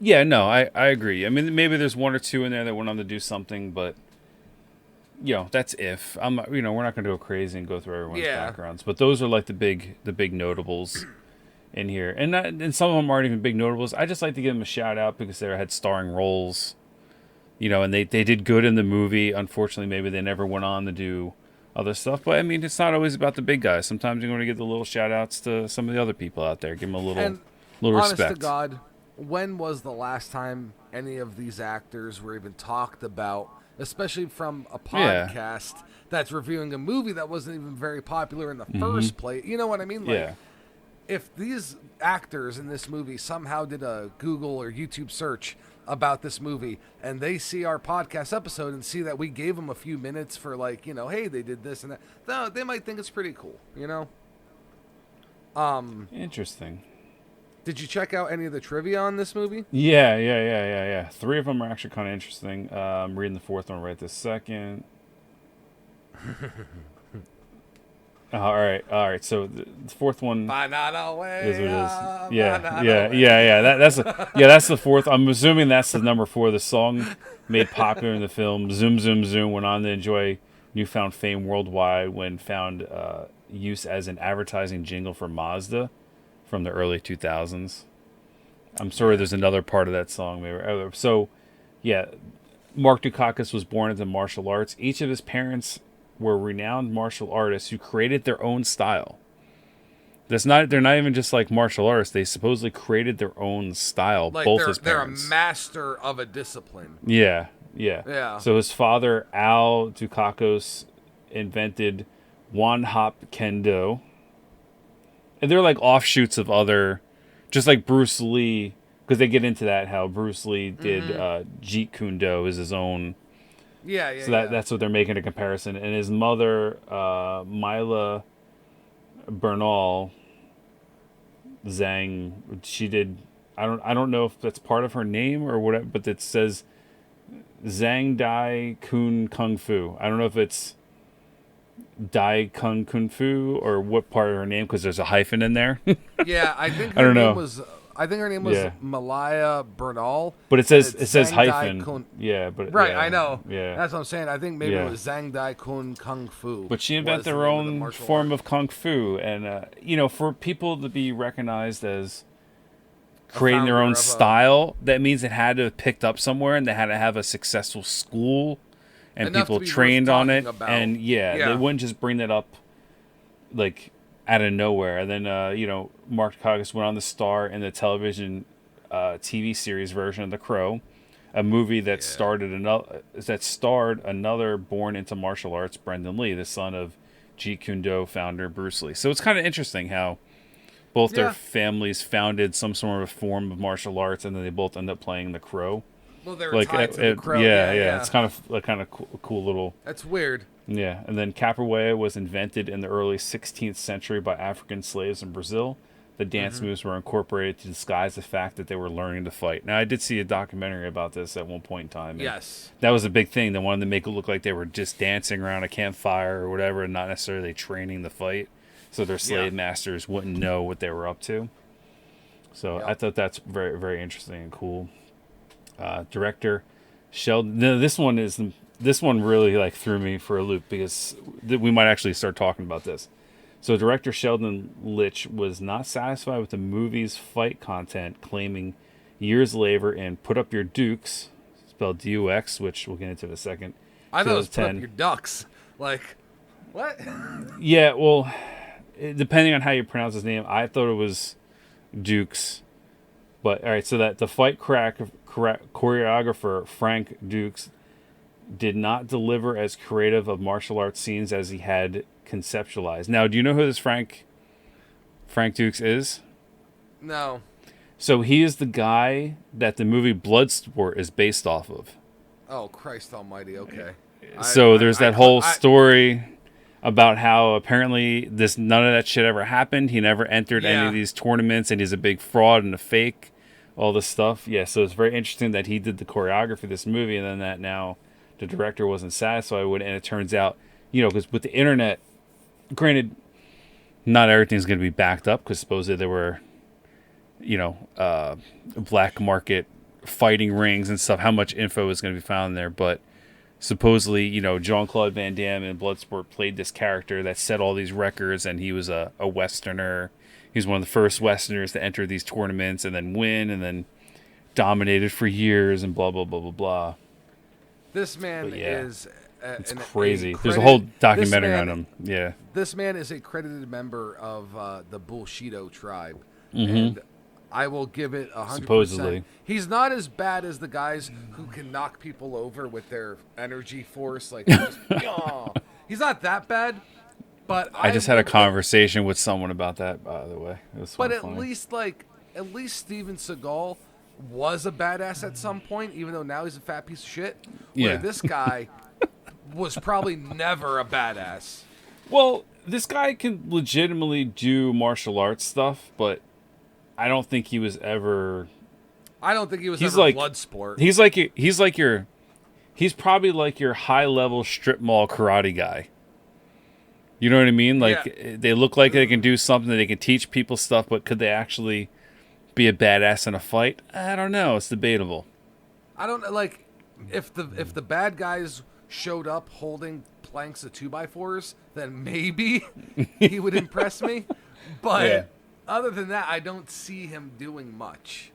Yeah, no, I agree. I mean, maybe there's 1 or 2 in there that went on to do something, but that's if we're not going to go crazy and go through everyone's backgrounds. But those are like the big notables in here, and some of them aren't even big notables. I just like to give them a shout out because they had starring roles, and they did good in the movie. Unfortunately, maybe they never went on to do other stuff. But I mean, it's not always about the big guys. Sometimes you're going to give the little shout outs to some of the other people out there. Give them a little honest respect. To God, when was the last time any of these actors were even talked about, especially from a podcast that's reviewing a movie that wasn't even very popular in the first place? You know what I mean? Like, if these actors in this movie somehow did a Google or YouTube search about this movie and they see our podcast episode and see that we gave them a few minutes for like, hey, they did this and that, they might think it's pretty cool, Interesting. Did you check out any of the trivia on this movie? Yeah. 3 of them are actually kind of interesting. I'm reading the 4th one right this second. All right. So the 4th one is what it is. Yeah. That's the 4th. I'm assuming that's the number 4. The song made popular in the film Zoom Zoom Zoom went on to enjoy newfound fame worldwide when found use as an advertising jingle for Mazda from the early 2000s. I'm sorry, there's another part of that song. So, yeah, Mark Dukakis was born into martial arts. Each of his parents were renowned martial artists who created their own style. They're not even just like martial artists. They supposedly created their own style. Like both his parents. They're a master of a discipline. Yeah. So his father, Al Dukakis, invented One Hop Kendo. And they're like offshoots of other, just like Bruce Lee, because they get into that, how Bruce Lee did Jeet Kune Do is his own. Yeah. So that's what they're making a comparison. And his mother, Mila Bernal Zhang, she did. I don't know if that's part of her name or whatever, but it says Zhang Dai Kun Kung Fu. I don't know if it's Dai Kung Kung Fu or what part of her name, because there's a hyphen in there. Yeah, I think her name was Malaya Bernal. But it says hyphen. Right, I know. Yeah. That's what I'm saying. I think maybe it was Zhang Dai Kun Kung Fu. But she invented her own form of Kung Fu. And, for people to be recognized as creating their own style, that means it had to have picked up somewhere and they had to have a successful school and people trained on it. And, they wouldn't just bring that up, like, out of nowhere. And then, Mark Dukakis went on to star in the television TV series version of The Crow, a movie that starred another born into martial arts, Brendan Lee, the son of Jeet Kune Do founder Bruce Lee. So it's kind of interesting how both their families founded some sort of form of martial arts, and then they both end up playing The Crow. Well, they're tied to The Crow. Yeah. It's kind of cool little. That's weird. Yeah, and then capoeira was invented in the early 16th century by African slaves in Brazil. the dance moves were incorporated to disguise the fact that they were learning to fight. Now, I did see a documentary about this at one point in time. Yes. That was a big thing. They wanted to make it look like they were just dancing around a campfire or whatever and not necessarily training the fight, so their slave masters wouldn't know what they were up to. So I thought that's very, very interesting and cool. Director Sheldon. No, this one really like threw me for a loop because we might actually start talking about this. So director Sheldon Litch was not satisfied with the movie's fight content, claiming years later in Put Up Your Dukes, spelled D-U-X, which we'll get into in a second. I thought it was Put Up Your Ducks. Like, what? Yeah, well, depending on how you pronounce his name, I thought it was Dukes. But, all right, so that the fight choreographer, Frank Dukes, did not deliver as creative of martial arts scenes as he had conceptualized. Now, do you know who this Frank Dukes is? No. So he is the guy that the movie Bloodsport is based off of. Oh, Christ almighty, okay. So there's that whole story about how apparently none of that shit ever happened. He never entered any of these tournaments, and he's a big fraud and a fake, all this stuff. Yeah, so it's very interesting that he did the choreography of this movie, and then that now the director wasn't satisfied with it, and it turns out, because with the internet, granted, not everything's going to be backed up because supposedly there were, black market fighting rings and stuff. How much info is going to be found there? But supposedly, Jean-Claude Van Damme in Bloodsport played this character that set all these records, and he was a Westerner. He was one of the first Westerners to enter these tournaments and then win and then dominated for years and blah, blah, blah, blah, blah. This man is... it's crazy. There's a whole documentary on him. Yeah. This man is a credited member of the Bushido tribe. And I will give it 100%. Supposedly. He's not as bad as the guys who can knock people over with their energy force. Like, he's not that bad. But I just had a conversation with someone about that, by the way. It was but funny. at least Steven Seagal was a badass at some point, even though now he's a fat piece of shit. Where this guy was probably never a badass. Well, this guy can legitimately do martial arts stuff, but I don't think he was ever. I don't think he was ever like blood sport. He's probably like your high level strip mall karate guy. You know what I mean? Like they look like they can do something, they can teach people stuff, but could they actually be a badass in a fight? I don't know. It's debatable. I don't like if the bad guys showed up holding planks of 2x4s, then maybe he would impress me. But other than that, I don't see him doing much.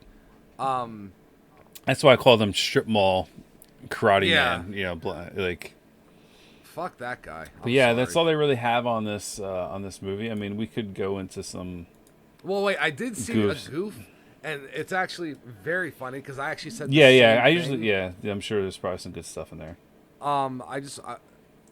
That's why I call them strip mall karate man. Like fuck that guy. But sorry. That's all they really have on this movie. I mean, we could go into some. Well, wait, I did see a goof, and it's actually very funny because I actually said I'm sure there's probably some good stuff in there. All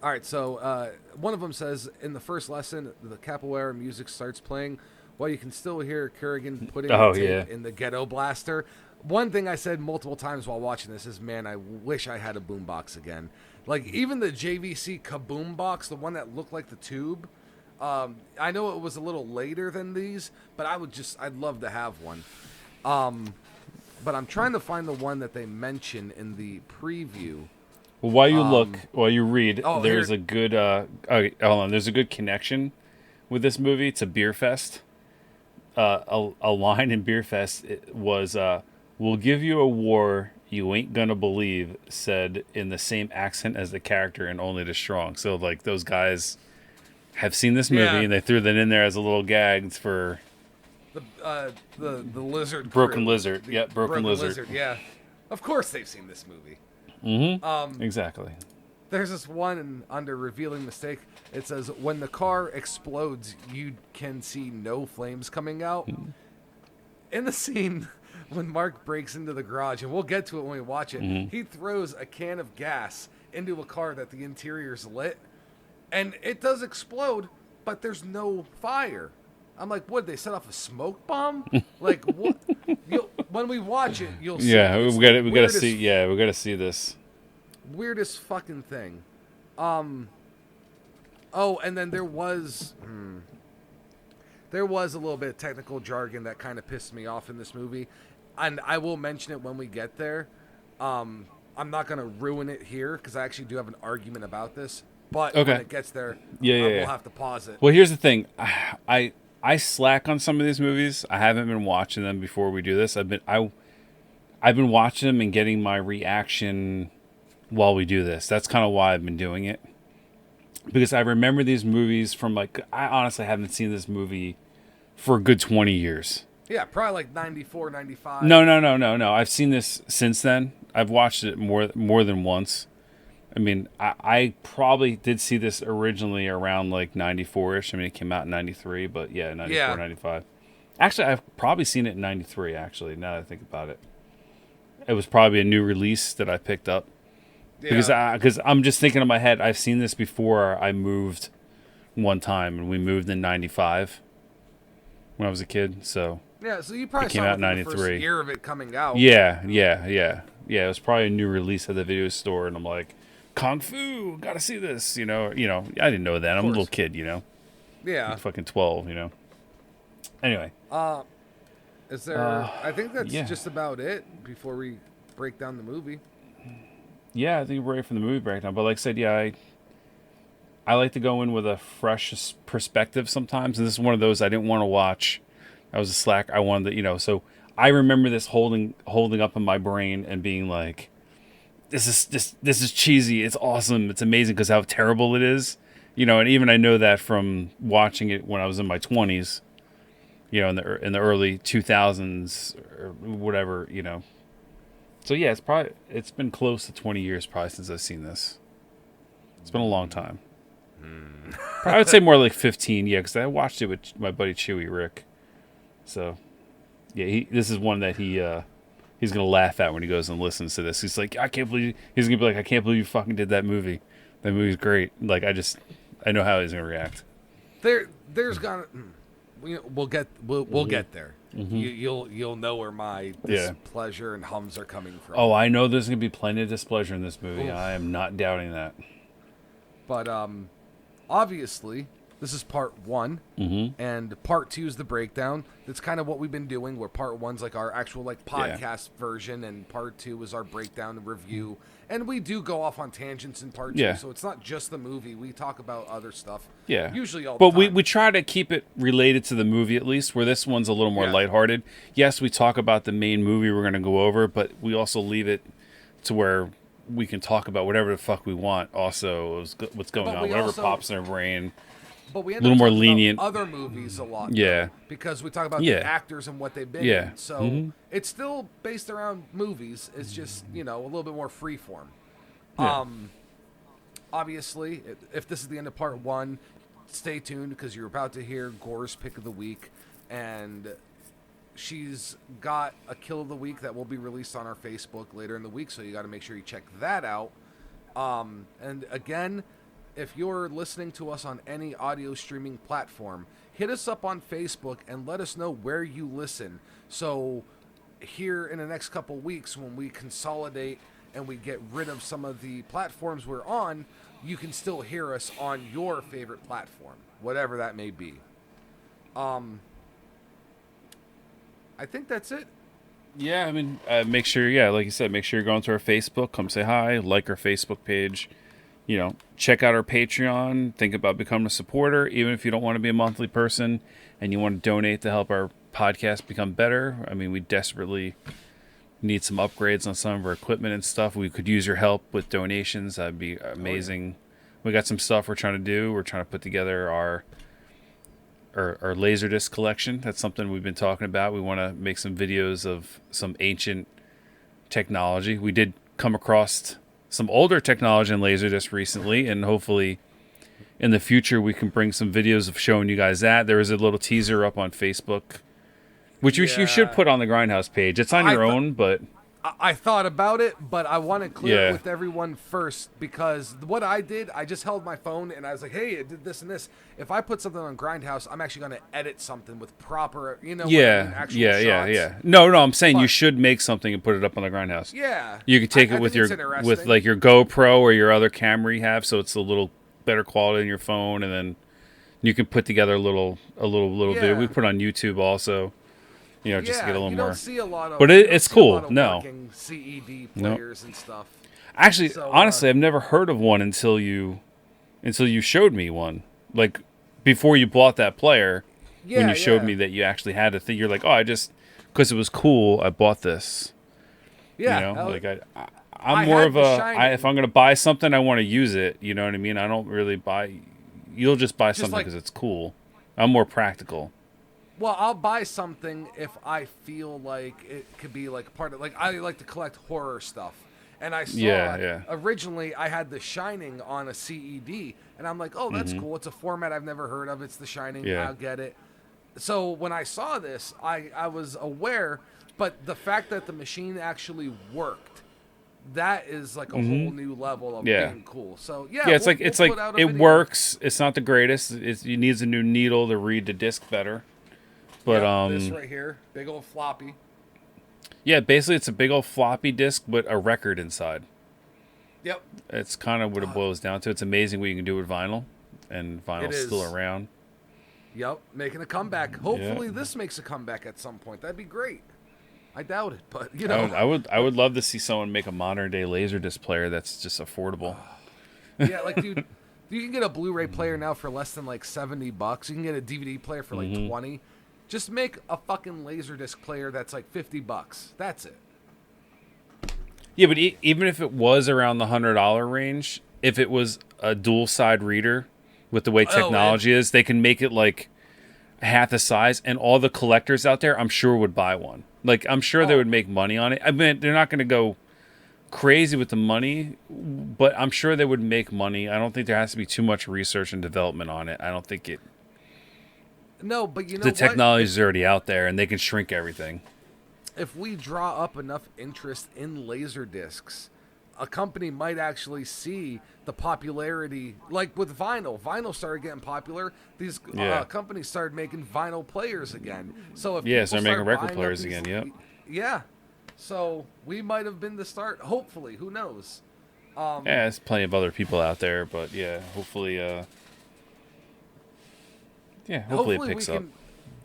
right, so one of them says, in the first lesson, the capoeira music starts playing while you can still hear Kerrigan putting tape in the ghetto blaster. One thing I said multiple times while watching this is, man, I wish I had a boombox again. Like, even the JVC Kaboom box, the one that looked like the tube, I know it was a little later than these, but I'd love to have one. But I'm trying to find the one that they mention in the preview. Well, while you read, there's a good hold on. There's a good connection with this movie. It's a Beer Fest. A line in Beer Fest was, "We'll give you a war you ain't gonna believe," said in the same accent as the character in Only the Strong. So like those guys have seen this movie and they threw that in there as a little gag for the lizard. Broken Lizard. Yeah, Broken Lizard. Yeah, of course they've seen this movie. Mm-hmm. Exactly. There's this one under revealing mistake. It says, when the car explodes, you can see no flames coming out. In the scene, when Mark breaks into the garage, and we'll get to it when we watch it, he throws a can of gas into a car that the interior's lit, and it does explode, but there's no fire. I'm like, what? They set off a smoke bomb? Like, what? When we watch it, you'll see. Yeah, we gotta see. Yeah, we gotta see this. Weirdest fucking thing. Oh, and then there was there was a little bit of technical jargon that kind of pissed me off in this movie, and I will mention it when we get there. I'm not going to ruin it here because I actually do have an argument about this. But when it gets there, we'll have to pause it. Well, here's the thing. I slack on some of these movies. I haven't been watching them before we do this. I've been watching them and getting my reaction while we do this. That's kind of why I've been doing it. Because I remember these movies from I honestly haven't seen this movie for a good 20 years. Yeah, probably like 94, 95. No. I've seen this since then. I've watched it more than once. I mean, I probably did see this originally around like 94-ish. I mean, it came out in 93, but 94, 95. Actually, I've probably seen it in 93, actually, now that I think about it. It was probably a new release that I picked up. Yeah. Because I'm just thinking in my head, I've seen this before I moved one time, and we moved in 95 when I was a kid, so... Yeah, so you probably came saw out in 93. The first year of it coming out. Yeah. It was probably a new release at the video store, and I'm like... Kung Fu, gotta see this, you know. I didn't know that. I'm a little kid, Yeah. I'm fucking 12, Anyway. Is there? I think that's just about it before we break down the movie. Yeah, I think we're ready for the movie breakdown. But like I said, I like to go in with a fresh perspective sometimes, and this is one of those I didn't want to watch. I was a slack. I wanted to, so I remember this holding up in my brain and being like, this is cheesy. It's awesome. It's amazing because how terrible it is, And even I know that from watching it when I was in my 20s, in the early 2000s or whatever, So yeah, it's been close to 20 years probably since I've seen this. It's been a long time. I would say more like 15, because I watched it with my buddy Chewy Rick. So yeah, this is one that he's gonna laugh at when he goes and listens to this. He's like, I can't believe I can't believe you fucking did that movie. That movie's great. Like I know how he's gonna react. There's gonna we'll get there. Mm-hmm. You'll know where my displeasure and hums are coming from. Oh, I know there's gonna be plenty of displeasure in this movie. Oof. I am not doubting that. But obviously, this is part 1, and part 2 is the breakdown. That's kind of what we've been doing, where part 1's like our actual podcast version, and part 2 is our breakdown and review. And we do go off on tangents in part 2, so it's not just the movie. We talk about other stuff. Yeah. Usually all the time. But we try to keep it related to the movie at least, where this one's a little more lighthearted. Yes, we talk about the main movie we're going to go over, but we also leave it to where we can talk about whatever the fuck we want also, what's going on, whatever pops in our brain. But we end a little up more talking lenient about other movies a lot. Yeah. Because we talk about the actors and what they've been in. So it's still based around movies. It's just, a little bit more freeform. Yeah. Obviously, if this is the end of part 1, stay tuned because you're about to hear Gore's pick of the week. And she's got a kill of the week that will be released on our Facebook later in the week. So you got to make sure you check that out. And again, if you're listening to us on any audio streaming platform, hit us up on Facebook and let us know where you listen. So here in the next couple weeks, when we consolidate and we get rid of some of the platforms we're on, you can still hear us on your favorite platform, whatever that may be. I think that's it. Yeah, I mean, make sure, like you said, make sure you're going to our Facebook. Come say hi, like our Facebook page. Check out our Patreon. Think about becoming a supporter, even if you don't want to be a monthly person and you want to donate to help our podcast become better. I mean, we desperately need some upgrades on some of our equipment and stuff. We could use your help with donations. That'd be amazing. We got some stuff we're trying to do. We're trying to put together our Laserdisc collection. That's something we've been talking about. We want to make some videos of some ancient technology. We did come across some older technology in Laserdisc recently, and hopefully in the future we can bring some videos of showing you guys that. There is a little teaser up on Facebook, which you should put on the GrindHaus page. It's on your own, but... I thought about it, but I want to clear it with everyone first, because what I did, I just held my phone and I was like, hey, it did this and this. If I put something on GrindHaus, I'm actually going to edit something with proper, actual shots. No, I'm saying you should make something and put it up on the GrindHaus. Yeah. You could take it with your GoPro or your other camera you have, so it's a little better quality in your phone, and then You can put together a little video. Yeah. We put it on YouTube also. You know, just to get a little you more. don't see a lot of, But it's cool. No. working CED players and stuff. Actually, So, honestly, I've never heard of one until you showed me one. Like before you bought that player, when you showed me that you actually had a thing, you're like, oh, I just because it was cool, I bought this. Yeah, you know, like I'm more of a if I'm gonna buy something, I want to use it. You know what I mean? I don't really buy. You'll just buy something because it's cool. I'm more practical. Well, I'll buy something if I feel like it could be like part of, like, I like to collect horror stuff. And I saw originally I had The Shining on a CED, and I'm like, oh, that's cool. It's a format I've never heard of. It's The Shining. I'll get it. So when I saw this, I was aware, but the fact that the machine actually worked, that is like a whole new level of being cool. So it's like it works. It's not the greatest. It needs a new needle to read the disc better. But this right here, big old floppy. Yeah, basically it's a big old floppy disk with a record inside. Yep. It's kind of what it boils down to. It's amazing what you can do with vinyl, and vinyl's still around. Yep, making a comeback. Hopefully this makes a comeback at some point. That'd be great. I doubt it, but you know. I would love to see someone make a modern day Laserdisc player that's just affordable. Yeah, like dude, you can get a Blu-ray player now for less than like $70. You can get a DVD player for like 20. Just make a fucking Laserdisc player that's like $50. That's it. Yeah, but even if it was around the $100 range, if it was a dual side reader with the way technology is, they can make it like half the size, and all the collectors out there, I'm sure, would buy one. Like, I'm sure they would make money on it. I mean, they're not going to go crazy with the money, but I'm sure they would make money. I don't think there has to be too much research and development on it. I don't think it. No, but you know the technology is already out there, and they can shrink everything. If we draw up enough interest in laser discs, a company might actually see the popularity. Like with vinyl, vinyl started getting popular. These companies started making vinyl players again. So if so they're making record players again. Yep. Yeah. So we might have been the start. Hopefully, who knows? There's plenty of other people out there, but hopefully, hopefully it picks up.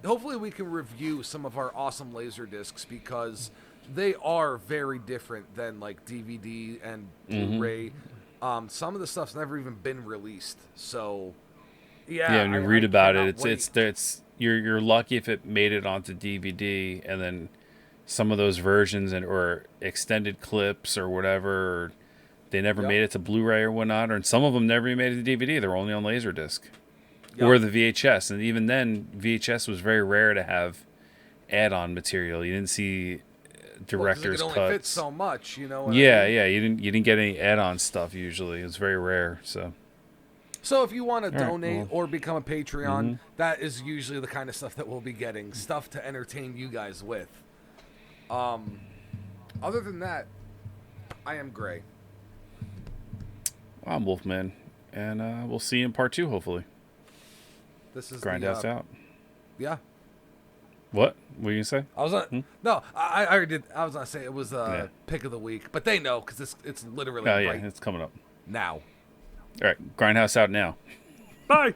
Hopefully we can review some of our awesome laser discs, because they are very different than like DVD and Blu-ray. Some of the stuff's never even been released. So when you read about it, it's you're lucky if it made it onto DVD, and then some of those versions or extended clips or whatever, they never made it to Blu-ray or whatnot, and some of them never even made it to DVD. They're only on Laserdisc. Or the VHS, and even then, VHS was very rare to have add-on material. You didn't see director's cuts. It only fits so much, you know. You didn't get any add-on stuff usually. It's very rare. So if you want to donate or become a Patreon, that is usually the kind of stuff that we'll be getting. Stuff to entertain you guys with. Other than that, I am Gray. I'm Wolfman, and we'll see you in part 2, hopefully. This is GrindHaus out. Yeah. What? What were you gonna say? I was on. No, I already did. I was gonna say it was pick of the week, but they know because it's literally. Oh yeah, it's coming up now. All right, GrindHaus out now. Bye.